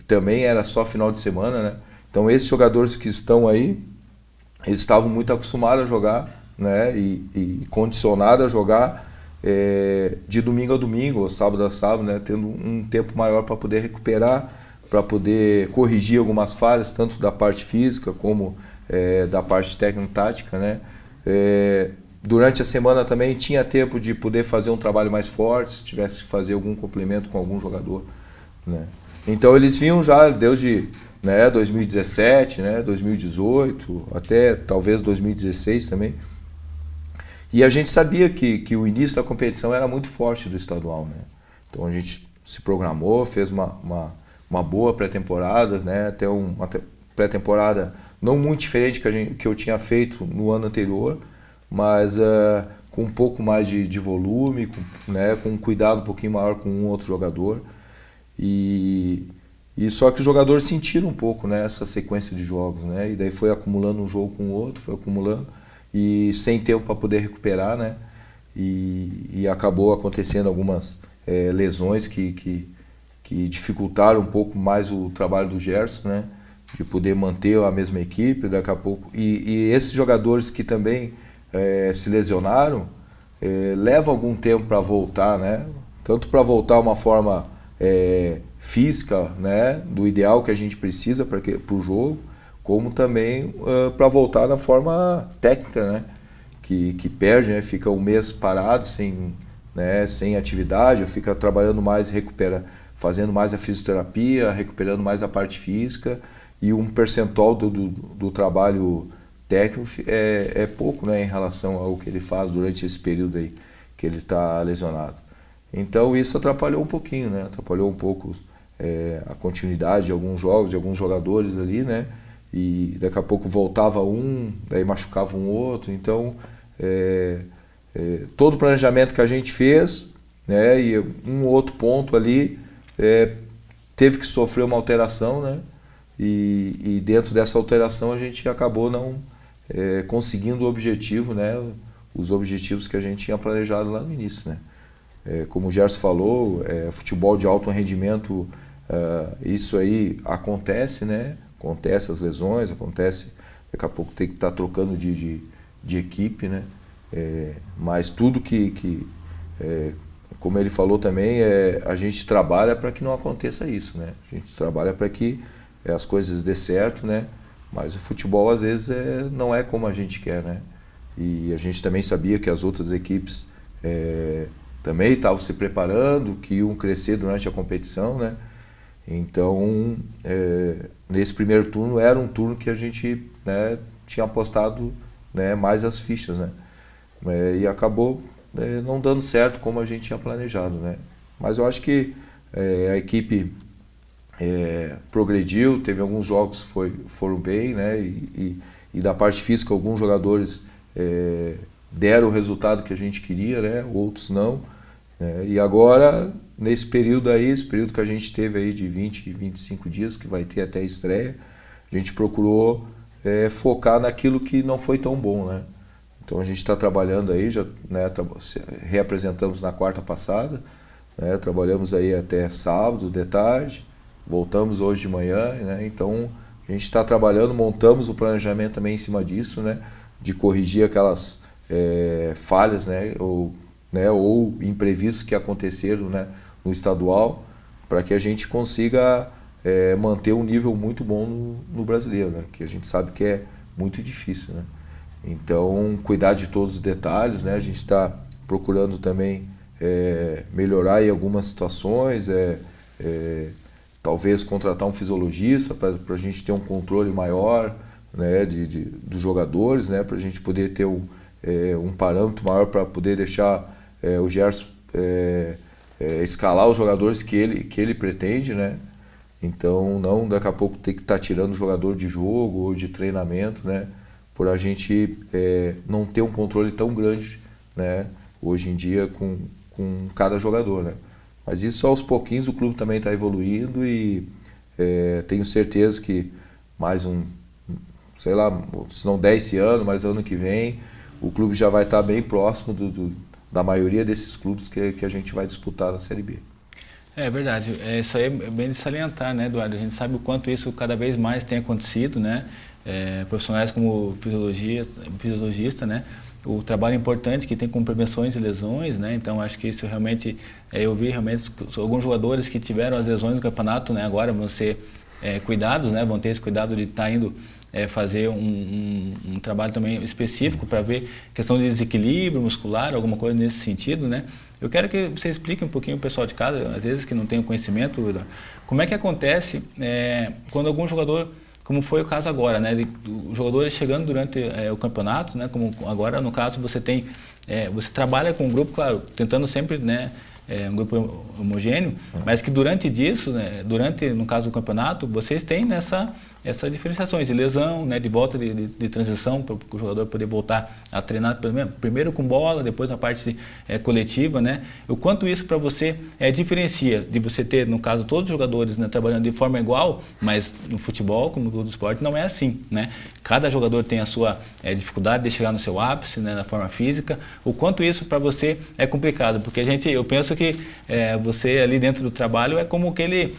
também era só final de semana, né. Então esses jogadores que estão aí, eles estavam muito acostumados a jogar, né, e condicionado a jogar de domingo a domingo, ou sábado a sábado, né, tendo um tempo maior para poder recuperar, para poder corrigir algumas falhas, tanto da parte física como da parte técnico-tática, né. Durante a semana também tinha tempo de poder fazer um trabalho mais forte, se tivesse que fazer algum complemento com algum jogador, né. Então eles vinham já desde 2017, 2018, até talvez 2016 também. E a gente sabia que o início da competição era muito forte do estadual, né. Então a gente se programou, fez uma boa pré-temporada, né, até uma pré-temporada não muito diferente que eu tinha feito no ano anterior, mas com um pouco mais de volume, com um cuidado um pouquinho maior com um outro jogador. E só que os jogadores sentiram um pouco, né, essa sequência de jogos, né, e daí foi acumulando um jogo com o outro, foi acumulando, e sem tempo para poder recuperar, né, e acabou acontecendo algumas lesões que dificultaram um pouco mais o trabalho do Gerson, né, de poder manter a mesma equipe daqui a pouco. E esses jogadores que também se lesionaram, leva algum tempo para voltar, né, tanto para voltar uma forma física, né, do ideal que a gente precisa para o jogo, como também para voltar na forma técnica, né, que perde, né, fica um mês parado sem atividade, fica trabalhando mais, fazendo mais a fisioterapia, recuperando mais a parte física, e um percentual do trabalho técnico é pouco, né, em relação ao que ele faz durante esse período aí que ele está lesionado. Então isso atrapalhou um pouquinho, né? Atrapalhou um pouco a continuidade de alguns jogos, de alguns jogadores ali, né? E daqui a pouco voltava um, daí machucava um outro. Então todo o planejamento que a gente fez, né? E um outro ponto ali teve que sofrer uma alteração, né? E dentro dessa alteração a gente acabou não conseguindo o objetivo, né? Os objetivos que a gente tinha planejado lá no início, né? Como o Gerson falou, futebol de alto rendimento, isso aí acontece, né? Acontece as lesões, acontece, daqui a pouco tem que estar trocando de equipe, né? Mas tudo como ele falou também, a gente trabalha para que não aconteça isso, né? A gente trabalha para que as coisas dê certo, né? Mas o futebol às vezes não é como a gente quer, né? E a gente também sabia que as outras equipes também estavam se preparando, que iam crescer durante a competição, né? Então, nesse primeiro turno, era um turno que a gente, né, tinha apostado, né, mais as fichas, né? E acabou não dando certo como a gente tinha planejado, né? Mas eu acho que a equipe progrediu, teve alguns jogos que foram bem, né? E da parte física, alguns jogadores deram o resultado que a gente queria, né? Outros não. E agora, nesse período aí, esse período que a gente teve aí de 20, 25 dias, que vai ter até a estreia, a gente procurou focar naquilo que não foi tão bom, né? Então a gente está trabalhando aí, já, né, reapresentamos na quarta passada, né, trabalhamos aí até sábado de tarde, voltamos hoje de manhã, né? Então a gente está trabalhando, montamos o planejamento também em cima disso, né, de corrigir aquelas falhas, né, ou imprevistos que aconteceram, né, no estadual, para que a gente consiga manter um nível muito bom no brasileiro, né, que a gente sabe que é muito difícil, né. Então, cuidar de todos os detalhes, né, a gente está procurando também melhorar em algumas situações, talvez contratar um fisiologista para a gente ter um controle maior, né, dos jogadores, né, para a gente poder ter um parâmetro maior para poder deixar o Gerson escalar os jogadores que ele pretende, né? Então não daqui a pouco ter que estar tirando o jogador de jogo ou de treinamento, né? Por a gente não ter um controle tão grande, né, hoje em dia com cada jogador, né? Mas isso aos pouquinhos o clube também está evoluindo e tenho certeza que mais sei lá, se não der esse ano, mas ano que vem, o clube já vai estar bem próximo da maioria desses clubes que a gente vai disputar na Série B. É verdade, isso aí é bem de salientar, né, Eduardo? A gente sabe o quanto isso cada vez mais tem acontecido, né? profissionais como fisiologista, né? O trabalho importante que tem com prevenções de lesões, né? Então acho que isso realmente, eu vi realmente alguns jogadores que tiveram as lesões no campeonato, né? Agora vão ser cuidados, né? Vão ter esse cuidado de estar indo fazer um trabalho também específico para ver questão de desequilíbrio muscular, alguma coisa nesse sentido, né? Eu quero que você explique um pouquinho o pessoal de casa, às vezes que não tem o conhecimento, como é que acontece quando algum jogador, como foi o caso agora, né, os jogadores chegando durante o campeonato, né, como agora no caso você tem, você trabalha com um grupo, claro, tentando sempre, né, um grupo homogêneo, mas que durante disso, né, no caso do campeonato, vocês têm essas diferenciações de lesão, né, de volta de transição para o jogador poder voltar a treinar primeiro com bola, depois na parte coletiva, né? O quanto isso para você diferencia de você ter, no caso, todos os jogadores, né, trabalhando de forma igual, mas no futebol, como no todo esporte, não é assim, né? Cada jogador tem a sua dificuldade de chegar no seu ápice, né, na forma física. O quanto isso para você é complicado, porque eu penso que você ali dentro do trabalho é como aquele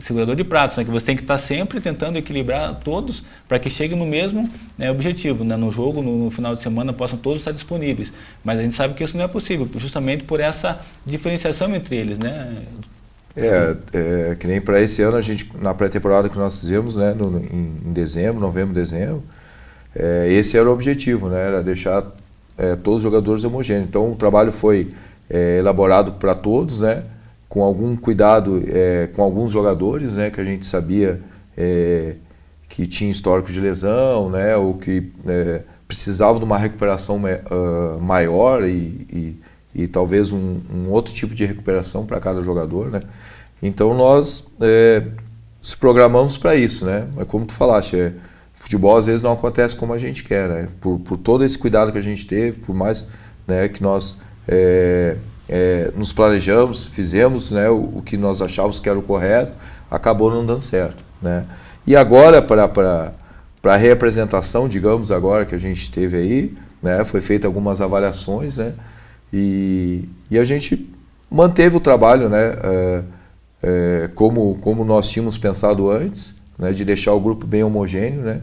segurador de pratos, né, que você tem que estar sempre tentando equilibrar todos para que chegue no mesmo objetivo, né, no jogo, no final de semana possam todos estar disponíveis. Mas a gente sabe que isso não é possível, justamente por essa diferenciação entre eles, né? Que nem para esse ano, a gente, na pré-temporada que nós fizemos, né, em dezembro, novembro, dezembro, esse era o objetivo, né, era deixar todos os jogadores homogêneos. Então o trabalho foi elaborado para todos, né, com algum cuidado com alguns jogadores, né, que a gente sabia que tinha histórico de lesão, né, ou que precisavam de uma recuperação maior e talvez um outro tipo de recuperação para cada jogador, né? Então nós se programamos para isso, né? Mas como tu falaste, futebol às vezes não acontece como a gente quer, né? Por todo esse cuidado que a gente teve, por mais, né, que nós nos planejamos, fizemos, né, o que nós achávamos que era o correto, acabou não dando certo, né? E agora para a reapresentação, digamos agora que a gente teve aí, né, foi feita algumas avaliações, né? E a gente manteve o trabalho, né, como nós tínhamos pensado antes, né, de deixar o grupo bem homogêneo, né,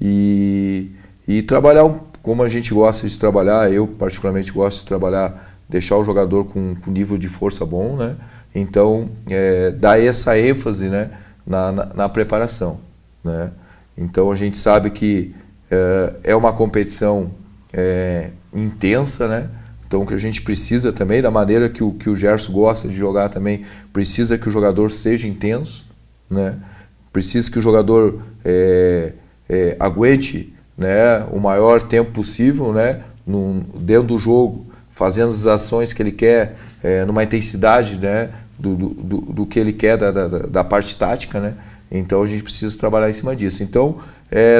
e trabalhar como a gente gosta de trabalhar. Eu particularmente gosto de trabalhar, deixar o jogador com nível de força bom, né, então dar essa ênfase, né, na preparação, né. Então a gente sabe que é uma competição intensa, né. Então, o que a gente precisa também, da maneira que o Gerson gosta de jogar também, precisa que o jogador seja intenso, né? Precisa que o jogador aguente, né, o maior tempo possível, né, dentro do jogo, fazendo as ações que ele quer, numa intensidade, né, do que ele quer da parte tática, né? Então, a gente precisa trabalhar em cima disso. Então,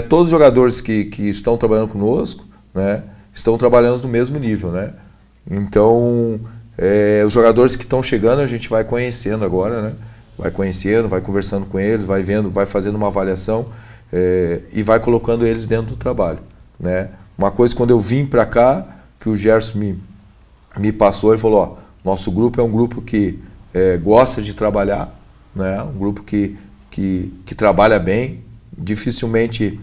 todos os jogadores que estão trabalhando conosco, né, estão trabalhando no mesmo nível, né? Então, os jogadores que estão chegando, a gente vai conhecendo agora, né? Vai conhecendo, vai conversando com eles, vai vendo, vai fazendo uma avaliação e vai colocando eles dentro do trabalho, né? Uma coisa, quando eu vim para cá, que o Gerson me passou, ele falou, nosso grupo é um grupo que gosta de trabalhar, né? Um grupo que trabalha bem, dificilmente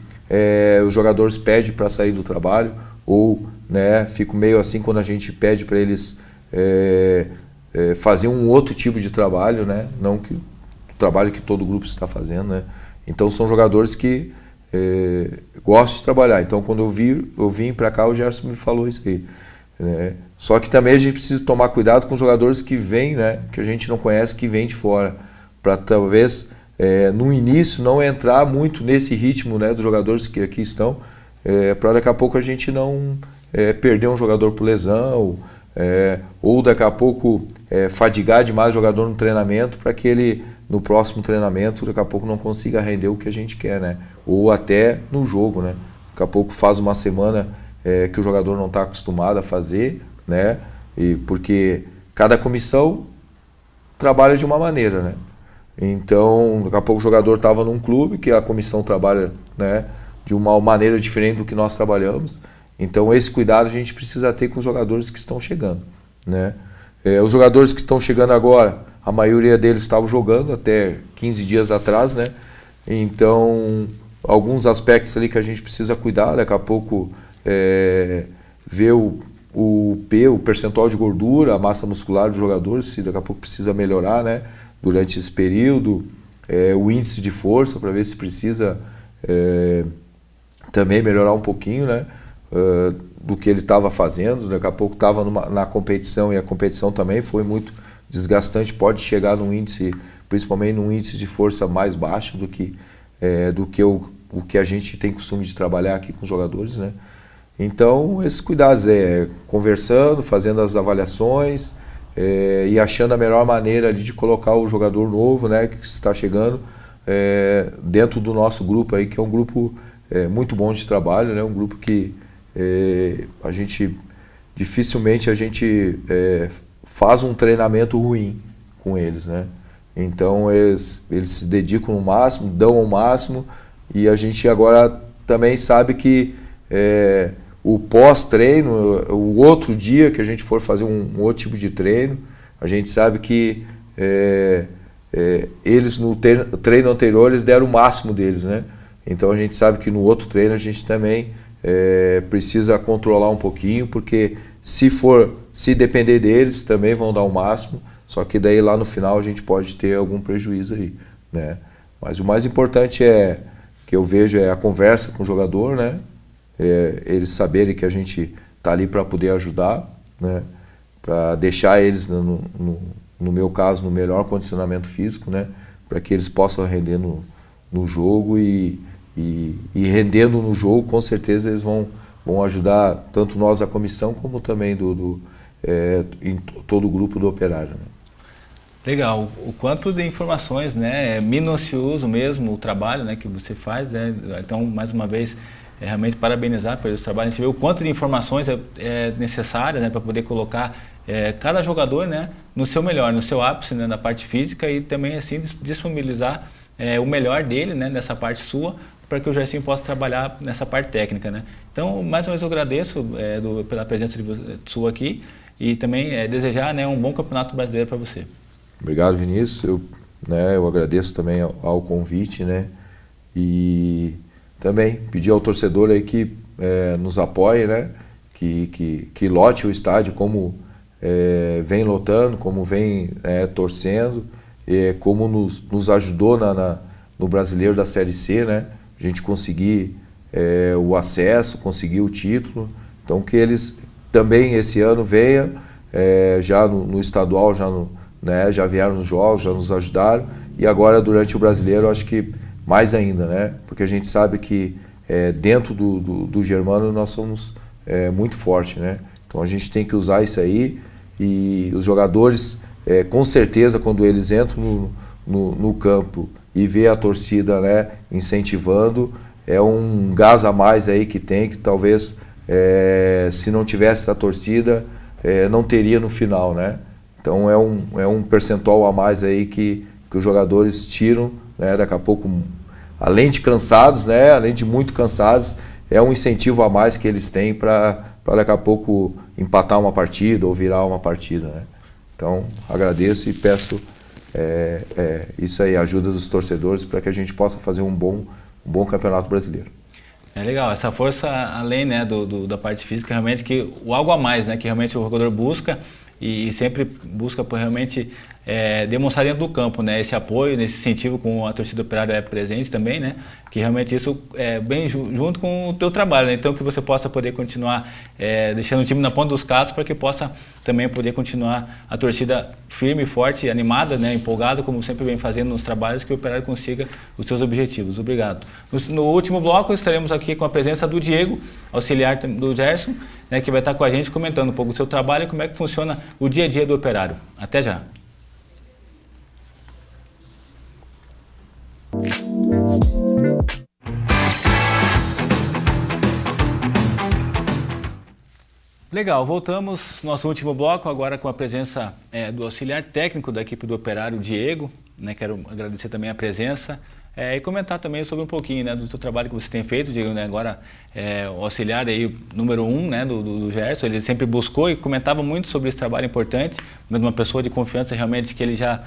os jogadores pedem para sair do trabalho, ou, né, fico meio assim quando a gente pede para eles fazer um outro tipo de trabalho, né, não que o trabalho que todo grupo está fazendo, né. Então são jogadores que gostam de trabalhar. Então quando eu vim para cá, o Gerson me falou isso aí, né. Só que também a gente precisa tomar cuidado com os jogadores que vêm, né, que a gente não conhece, que vêm de fora, para talvez no início não entrar muito nesse ritmo, né, dos jogadores que aqui estão, para daqui a pouco a gente não perder um jogador por lesão, ou daqui a pouco fadigar demais o jogador no treinamento, para que ele no próximo treinamento daqui a pouco não consiga render o que a gente quer, né? Ou até no jogo, né? Daqui a pouco faz uma semana que o jogador não está acostumado a fazer, né? Porque cada comissão trabalha de uma maneira, né? Então daqui a pouco o jogador estava num clube que a comissão trabalha, né, de uma maneira diferente do que nós trabalhamos. Então esse cuidado a gente precisa ter com os jogadores que estão chegando, né? Os jogadores que estão chegando agora, a maioria deles estavam jogando até 15 dias atrás, né? Então alguns aspectos ali que a gente precisa cuidar, daqui a pouco ver o percentual de gordura, a massa muscular do jogador, se daqui a pouco precisa melhorar, né, durante esse período, o índice de força, para ver se precisa também melhorar um pouquinho, né, do que ele estava fazendo. Daqui a pouco estava na competição, e a competição também foi muito desgastante, pode chegar num índice, principalmente num índice de força mais baixo do que o que a gente tem costume de trabalhar aqui com os jogadores, né. Então, esses cuidados conversando, fazendo as avaliações e achando a melhor maneira ali de colocar o jogador novo, né, que está chegando dentro do nosso grupo aí, que é um grupo muito bom de trabalho, né, um grupo que a gente dificilmente faz um treinamento ruim com eles, né. Então, eles se dedicam no máximo, dão ao máximo, e a gente agora também sabe que o pós-treino, o outro dia que a gente for fazer um outro tipo de treino, a gente sabe que eles no treino anterior eles deram o máximo deles, né? Então a gente sabe que no outro treino a gente também precisa controlar um pouquinho, porque se depender deles também vão dar o máximo, só que daí lá no final a gente pode ter algum prejuízo aí, né? Mas o mais importante que eu vejo a conversa com o jogador, né? Eles saberem que a gente está ali para poder ajudar, né? Para deixar eles, no meu caso, no melhor condicionamento físico, né? Para que eles possam render no jogo e rendendo no jogo, com certeza eles vão ajudar tanto nós, a comissão, como também em todo o grupo do Operário, né? Legal, o quanto de informações, né? É minucioso mesmo o trabalho, né, que você faz, né? Então, mais uma vez, realmente parabenizar pelo trabalho. A gente vê o quanto de informações necessárias, né, para poder colocar cada jogador, né, no seu melhor, no seu ápice, né, na parte física, e também assim disponibilizar o melhor dele, né, nessa parte sua, para que o Jairzinho possa trabalhar nessa parte técnica, né. Então, mais uma vez eu agradeço pela presença sua aqui, e também desejar, né, um bom Campeonato Brasileiro para você. Obrigado, Vinícius. Eu agradeço também ao convite, né, e também pedir ao torcedor aí que nos apoie, né, que lote o estádio como vem lotando, como vem torcendo, como nos ajudou no Brasileiro da Série C, né, a gente conseguir o acesso, conseguir o título. Então que eles também esse ano venham, já no estadual, já vieram nos jogos, já nos ajudaram, e agora durante o Brasileiro acho que mais ainda, né? Porque a gente sabe que dentro do Germano nós somos muito fortes, né? Então a gente tem que usar isso aí, e os jogadores, com certeza, quando eles entram no campo e vê a torcida, né, incentivando, é um gás a mais aí que talvez, se não tivesse essa torcida, não teria no final, né? Então é um percentual a mais aí que os jogadores tiram, né, daqui a pouco, além de cansados, né, além de muito cansados, é um incentivo a mais que eles têm para daqui a pouco empatar uma partida ou virar uma partida, né? Então agradeço e peço isso aí, ajuda dos torcedores, para que a gente possa fazer um bom Campeonato Brasileiro. É legal, essa força além, né, da parte física, realmente que o algo a mais, né, que realmente o jogador busca e sempre busca por realmente demonstrar dentro do campo, né, esse apoio, esse incentivo com a torcida Operária presente também, né, que realmente isso bem junto com o teu trabalho, né, então que você possa poder continuar deixando o time na ponta dos cascos, para que possa também poder continuar a torcida firme, forte, animada, né, empolgada, como sempre vem fazendo nos trabalhos, que o Operário consiga os seus objetivos. Obrigado. No último bloco estaremos aqui com a presença do Diego, auxiliar do Gerson, né, que vai estar com a gente comentando um pouco do seu trabalho e como é que funciona o dia a dia do Operário. Até já. Legal, voltamos no nosso último bloco, agora com a presença do auxiliar técnico da equipe do Operário, Diego, né, quero agradecer também a presença. e comentar também sobre um pouquinho, né, do seu trabalho que você tem feito, Diego, né, agora o auxiliar aí, número 1, né, do Gerson, ele sempre buscou e comentava muito sobre esse trabalho importante, mas uma pessoa de confiança realmente que ele já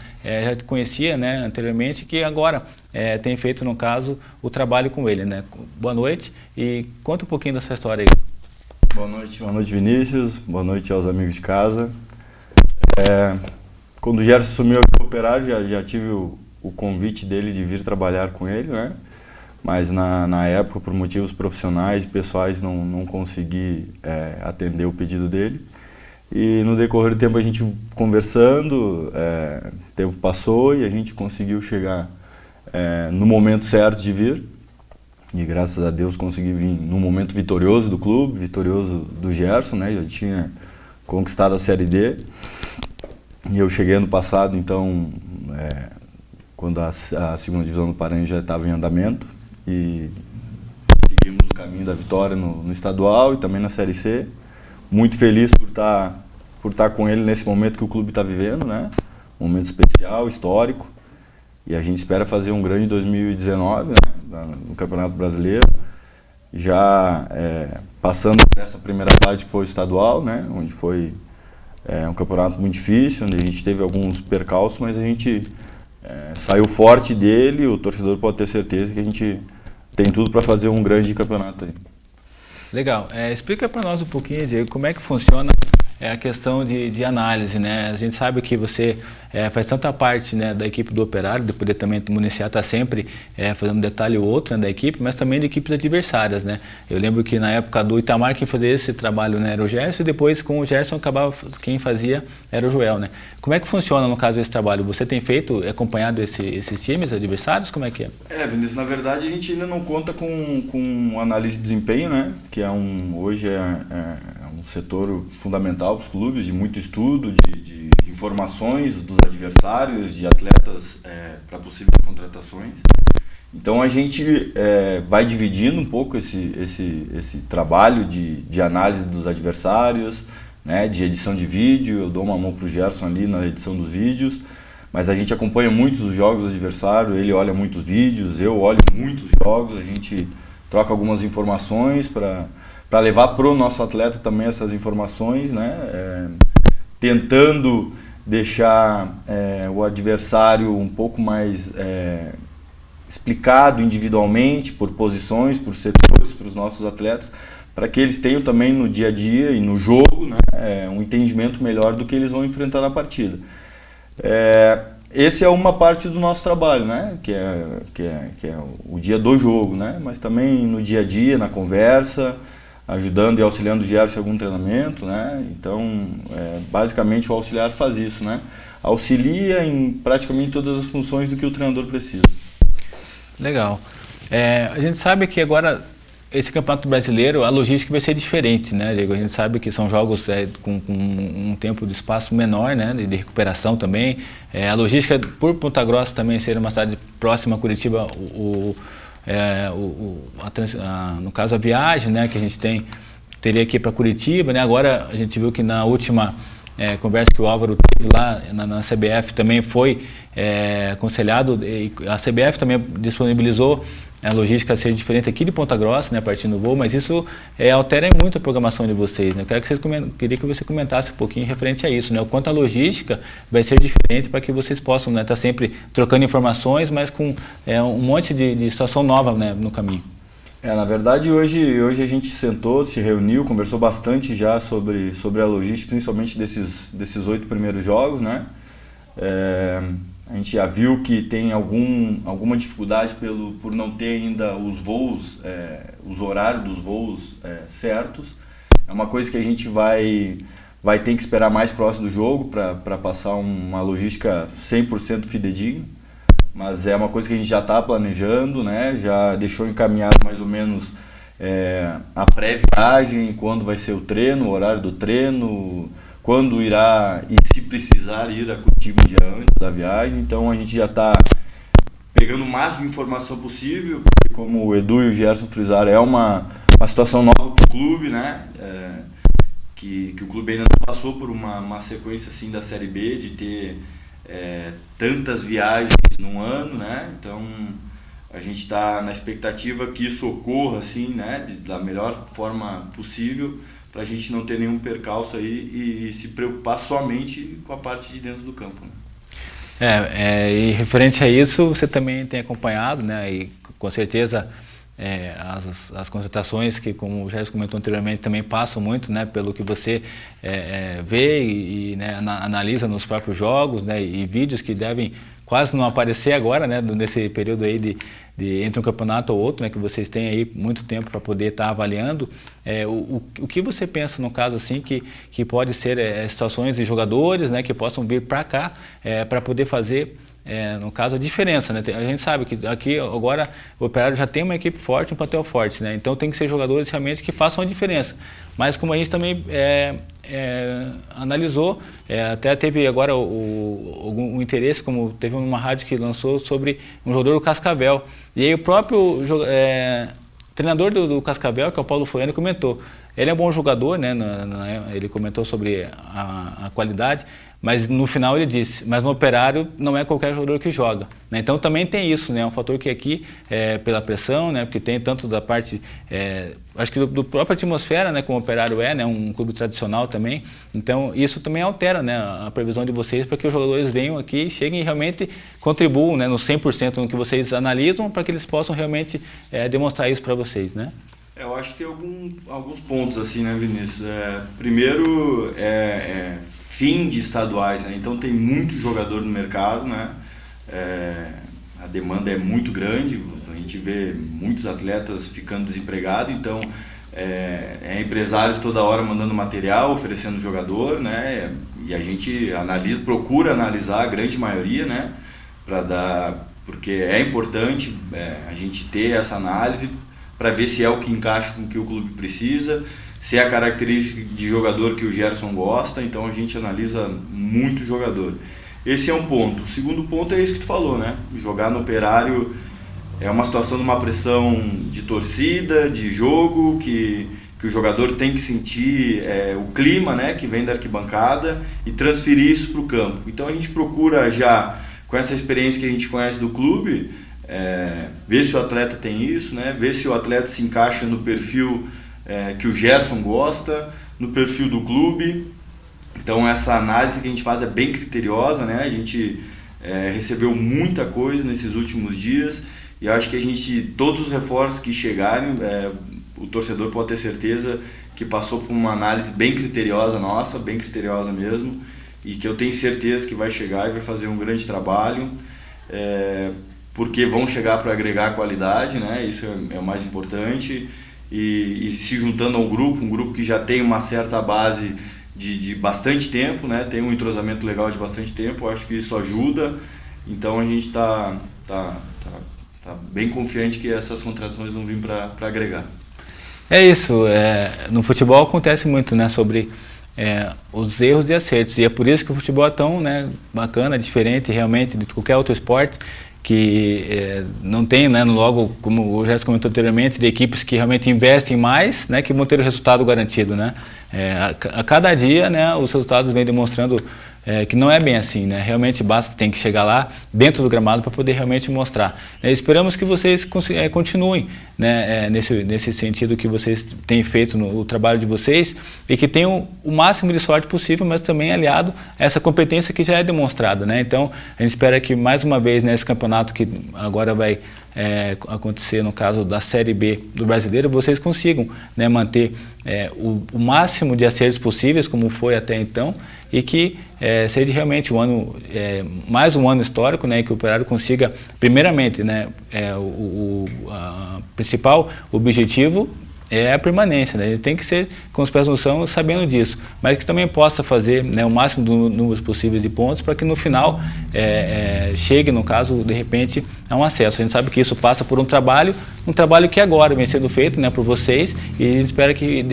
te conhecia, né, anteriormente, que agora tem feito, no caso, o trabalho com ele, né. Boa noite e conta um pouquinho da sua história aí. Boa noite Vinícius, boa noite aos amigos de casa. Quando o Gerson assumiu aqui o Operário, já tive o convite dele de vir trabalhar com ele, né? Mas na época, por motivos profissionais e pessoais, não consegui atender o pedido dele. E no decorrer do tempo a gente conversando, o tempo passou e a gente conseguiu chegar no momento certo de vir. E graças a Deus consegui vir num momento vitorioso do clube, vitorioso do Gerson, né? Já tinha conquistado a Série D. E eu cheguei ano passado, então, quando a segunda divisão do Paranhos já estava em andamento, e seguimos o caminho da vitória no estadual e também na Série C. Muito feliz por estar com ele nesse momento que o clube está vivendo, né? Um momento especial, histórico. E a gente espera fazer um grande 2019, né? No Campeonato Brasileiro. Já passando por essa primeira parte que foi o estadual, né? Onde foi um campeonato muito difícil, onde a gente teve alguns percalços, mas a gente saiu forte dele. O torcedor pode ter certeza que a gente tem tudo para fazer um grande campeonato aí. Legal. Explica para nós um pouquinho, Diego, como é que funciona a questão de análise, né? A gente sabe que você faz tanta parte, né, da equipe do Operário, do poder também municiar está sempre fazendo um detalhe ou outro, né, da equipe, mas também de equipes adversárias, né? Eu lembro que na época do Itamar quem fazia esse trabalho, né, era o Gerson, e depois com o Gerson quem fazia era o Joel, né? Como é que funciona no caso esse trabalho? Você tem acompanhado esses times adversários? Como é que é? Vinícius, na verdade a gente ainda não conta com análise de desempenho, né? Que hoje é um setor fundamental para os clubes, de muito estudo, de informações dos adversários, de atletas para possíveis contratações. Então a gente vai dividindo um pouco esse trabalho de análise dos adversários, né, de edição de vídeo. Eu dou uma mão para o Gerson ali na edição dos vídeos, mas a gente acompanha muitos os jogos do adversário, ele olha muitos vídeos, eu olho muitos jogos, a gente troca algumas informações para levar para o nosso atleta também essas informações, né? Tentando deixar o adversário um pouco mais explicado individualmente, por posições, por setores, para os nossos atletas, para que eles tenham também no dia a dia e no jogo, né, um entendimento melhor do que eles vão enfrentar na partida. Esse é uma parte do nosso trabalho, né, que é o dia do jogo, né, mas também no dia a dia, na conversa, ajudando e auxiliando o Gerson em algum treinamento, né? Então, basicamente o auxiliar faz isso, né? Auxilia em praticamente todas as funções do que o treinador precisa. Legal. A gente sabe que agora esse Campeonato Brasileiro, a logística vai ser diferente, né, Diego? A gente sabe que são jogos com um tempo de espaço menor, né, de recuperação também. A logística por Ponta Grossa também ser uma cidade próxima a Curitiba, no caso a viagem, né, que a gente teria que ir para Curitiba, né? Agora a gente viu que na última conversa que o Álvaro teve lá na CBF também foi aconselhado, e a CBF também disponibilizou a logística ser diferente aqui de Ponta Grossa, né, partindo do voo, mas isso altera muito a programação de vocês, né? Queria que você comentasse um pouquinho referente a isso, né? O quanto a logística vai ser diferente para que vocês possam, né, estar sempre trocando informações, mas com um monte de situação nova, né, no caminho. Na verdade, hoje a gente sentou, se reuniu, conversou bastante já sobre a logística, principalmente desses 8 primeiros jogos, né? A gente já viu que tem alguma dificuldade por não ter ainda os voos, os horários dos voos certos. É uma coisa que a gente vai ter que esperar mais próximo do jogo para passar uma logística 100% fidedigna. Mas é uma coisa que a gente já está planejando, né? Já deixou encaminhado mais ou menos a pré-viagem, quando vai ser o treino, o horário do treino, quando irá e se precisar ir a Curitiba um dia antes da viagem. Então a gente já está pegando o máximo de informação possível, porque como o Edu e o Gerson frisaram, é uma situação nova para o clube, né? Que o clube ainda não passou por uma sequência assim da Série B, de ter tantas viagens num ano, né? Então A gente está na expectativa que isso ocorra assim, né, da melhor forma possível, para a gente não ter nenhum percalço aí e se preocupar somente com a parte de dentro do campo, né? E referente a isso, você também tem acompanhado, né, e com certeza as contratações que, como o Gerson comentou anteriormente, também passam muito, né, pelo que você vê e né, analisa nos próprios jogos, né, e vídeos que devem quase não aparecer agora, né, nesse período aí de entre um campeonato ou outro, né, que vocês têm aí muito tempo para poder estar avaliando. O que você pensa no caso assim que pode ser situações de jogadores, né, que possam vir para cá para poder fazer no caso a diferença, né? A gente sabe que aqui agora o Operário já tem uma equipe forte, um plantel forte, né? Então tem que ser jogadores realmente que façam a diferença. Mas como a gente também analisou, até teve agora um interesse, como teve uma rádio que lançou sobre um jogador do Cascavel. E aí o próprio treinador do Cascavel, que é o Paulo Foiani, comentou. Ele é um bom jogador, né? Ele comentou sobre a qualidade, mas no final ele disse, mas no Operário não é qualquer jogador que joga, né? Então também tem isso, né? Um fator que aqui, pela pressão, né? Porque tem tanto da parte, acho que do própria atmosfera, né? Como o Operário né? Um clube tradicional também, então isso também altera, né? A previsão de vocês para que os jogadores venham aqui, cheguem e realmente contribuam, né? No 100% no que vocês analisam, para que eles possam realmente demonstrar isso para vocês, né? Eu acho que tem alguns pontos assim, né, Vinícius? Primeiro, fim de estaduais, né? Então tem muito jogador no mercado, né? A demanda é muito grande, a gente vê muitos atletas ficando desempregados, então empresários toda hora mandando material, oferecendo jogador, né? E a gente procura analisar a grande maioria, né? Porque é importante a gente ter essa análise para ver se é o que encaixa com o que o clube precisa, se é a característica de jogador que o Gerson gosta, então a gente analisa muito jogador. Esse é um ponto. O segundo ponto é isso que tu falou, né? Jogar no Operário é uma situação de uma pressão de torcida, de jogo, que o jogador tem que sentir o clima, né, que vem da arquibancada e transferir isso para o campo. Então a gente procura já, com essa experiência que a gente conhece do clube, ver se o atleta tem isso, né? Ver se o atleta se encaixa no perfil que o Gerson gosta, no perfil do clube. Então essa análise que a gente faz é bem criteriosa, né? A gente recebeu muita coisa nesses últimos dias e eu acho que todos os reforços que chegarem, o torcedor pode ter certeza que passou por uma análise bem criteriosa nossa, bem criteriosa mesmo, e que eu tenho certeza que vai chegar e vai fazer um grande trabalho. Porque vão chegar para agregar qualidade, né? Isso é o mais importante, e se juntando a um grupo que já tem uma certa base de bastante tempo, né? Tem um entrosamento legal de bastante tempo, eu acho que isso ajuda, então a gente está bem confiante que essas contratações vão vir para agregar. É isso, no futebol acontece muito, né, sobre os erros e acertos, e é por isso que o futebol é tão, né, bacana, diferente realmente de qualquer outro esporte, que não tem, né, logo, como o Gerson comentou anteriormente, de equipes que realmente investem mais, né, que vão ter o resultado garantido, né? A cada dia, né, os resultados vêm demonstrando que não é bem assim, né? Realmente tem que chegar lá dentro do gramado para poder realmente mostrar. Esperamos que vocês continuem, né, nesse sentido que vocês têm feito no trabalho de vocês e que tenham o máximo de sorte possível, mas também aliado a essa competência que já é demonstrada, né? Então a gente espera que mais uma vez nesse campeonato que agora vai acontecer no caso da Série B do Brasileiro, vocês consigam, né, manter o máximo de acertos possíveis como foi até então e que seja realmente mais um ano histórico, né, que o Operário consiga, primeiramente, né, o principal objetivo é a permanência, né? Ele tem que ser com os pés no chão sabendo disso, mas que também possa fazer, né, o máximo do número possível de pontos para que no final chegue, no caso, de repente, a um acesso. A gente sabe que isso passa por um trabalho que agora vem sendo feito, né, por vocês, e a gente espera que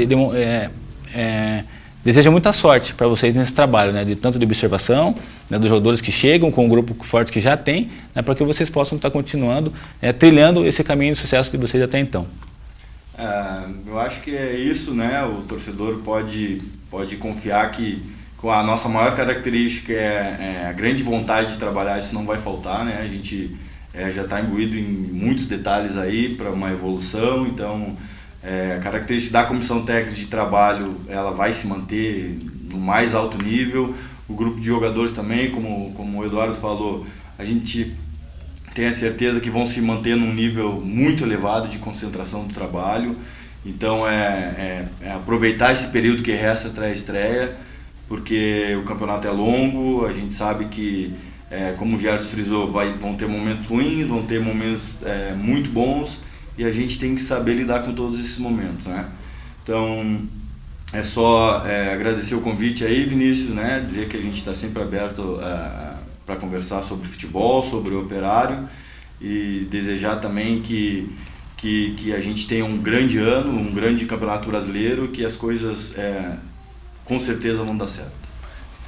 deseja muita sorte para vocês nesse trabalho, né, tanto de observação, né, dos jogadores que chegam com o grupo forte que já tem, né, para que vocês possam estar continuando trilhando esse caminho de sucesso de vocês até então. Eu acho que é isso, né? O torcedor pode confiar que com a nossa maior característica é a grande vontade de trabalhar, isso não vai faltar, né? A gente já está imbuído em muitos detalhes aí para uma evolução. Então, a característica da comissão técnica de trabalho, ela vai se manter no mais alto nível. O grupo de jogadores também, como o Eduardo falou, a gente tem a certeza que vão se manter num nível muito elevado de concentração do trabalho. Então, aproveitar esse período que resta até a estreia, porque o campeonato é longo, a gente sabe que, como o Gerson frisou, vão ter momentos ruins, vão ter momentos muito bons, e a gente tem que saber lidar com todos esses momentos, né? Então, é só agradecer o convite aí, Vinícius, né? Dizer que a gente está sempre aberto para conversar sobre futebol, sobre o Operário, e desejar também que a gente tenha um grande ano, um grande campeonato brasileiro, que as coisas com certeza vão dar certo.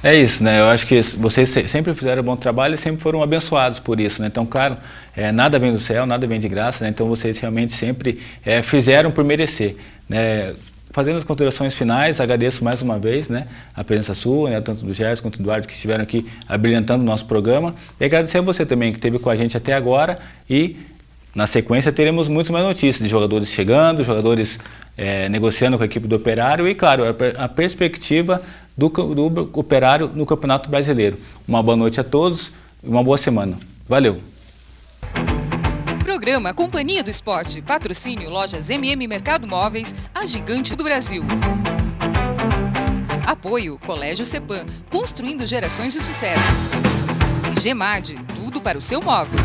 É isso, né? Eu acho que vocês sempre fizeram um bom trabalho e sempre foram abençoados por isso, né? Então, claro, nada vem do céu, nada vem de graça, né? Então vocês realmente sempre fizeram por merecer, né? Fazendo as considerações finais, agradeço mais uma vez, né, a presença sua, né, tanto do Gerson quanto do Eduardo, que estiveram aqui abrilhantando o nosso programa, e agradecer a você também, que esteve com a gente até agora, e na sequência teremos muitas mais notícias de jogadores chegando, jogadores negociando com a equipe do Operário e, claro, a perspectiva do Operário no Campeonato Brasileiro. Uma boa noite a todos e uma boa semana. Valeu! Programa Companhia do Esporte, patrocínio Lojas MM Mercado Móveis, a gigante do Brasil. Apoio Colégio Cepam, construindo gerações de sucesso. E Gemad, tudo para o seu móvel.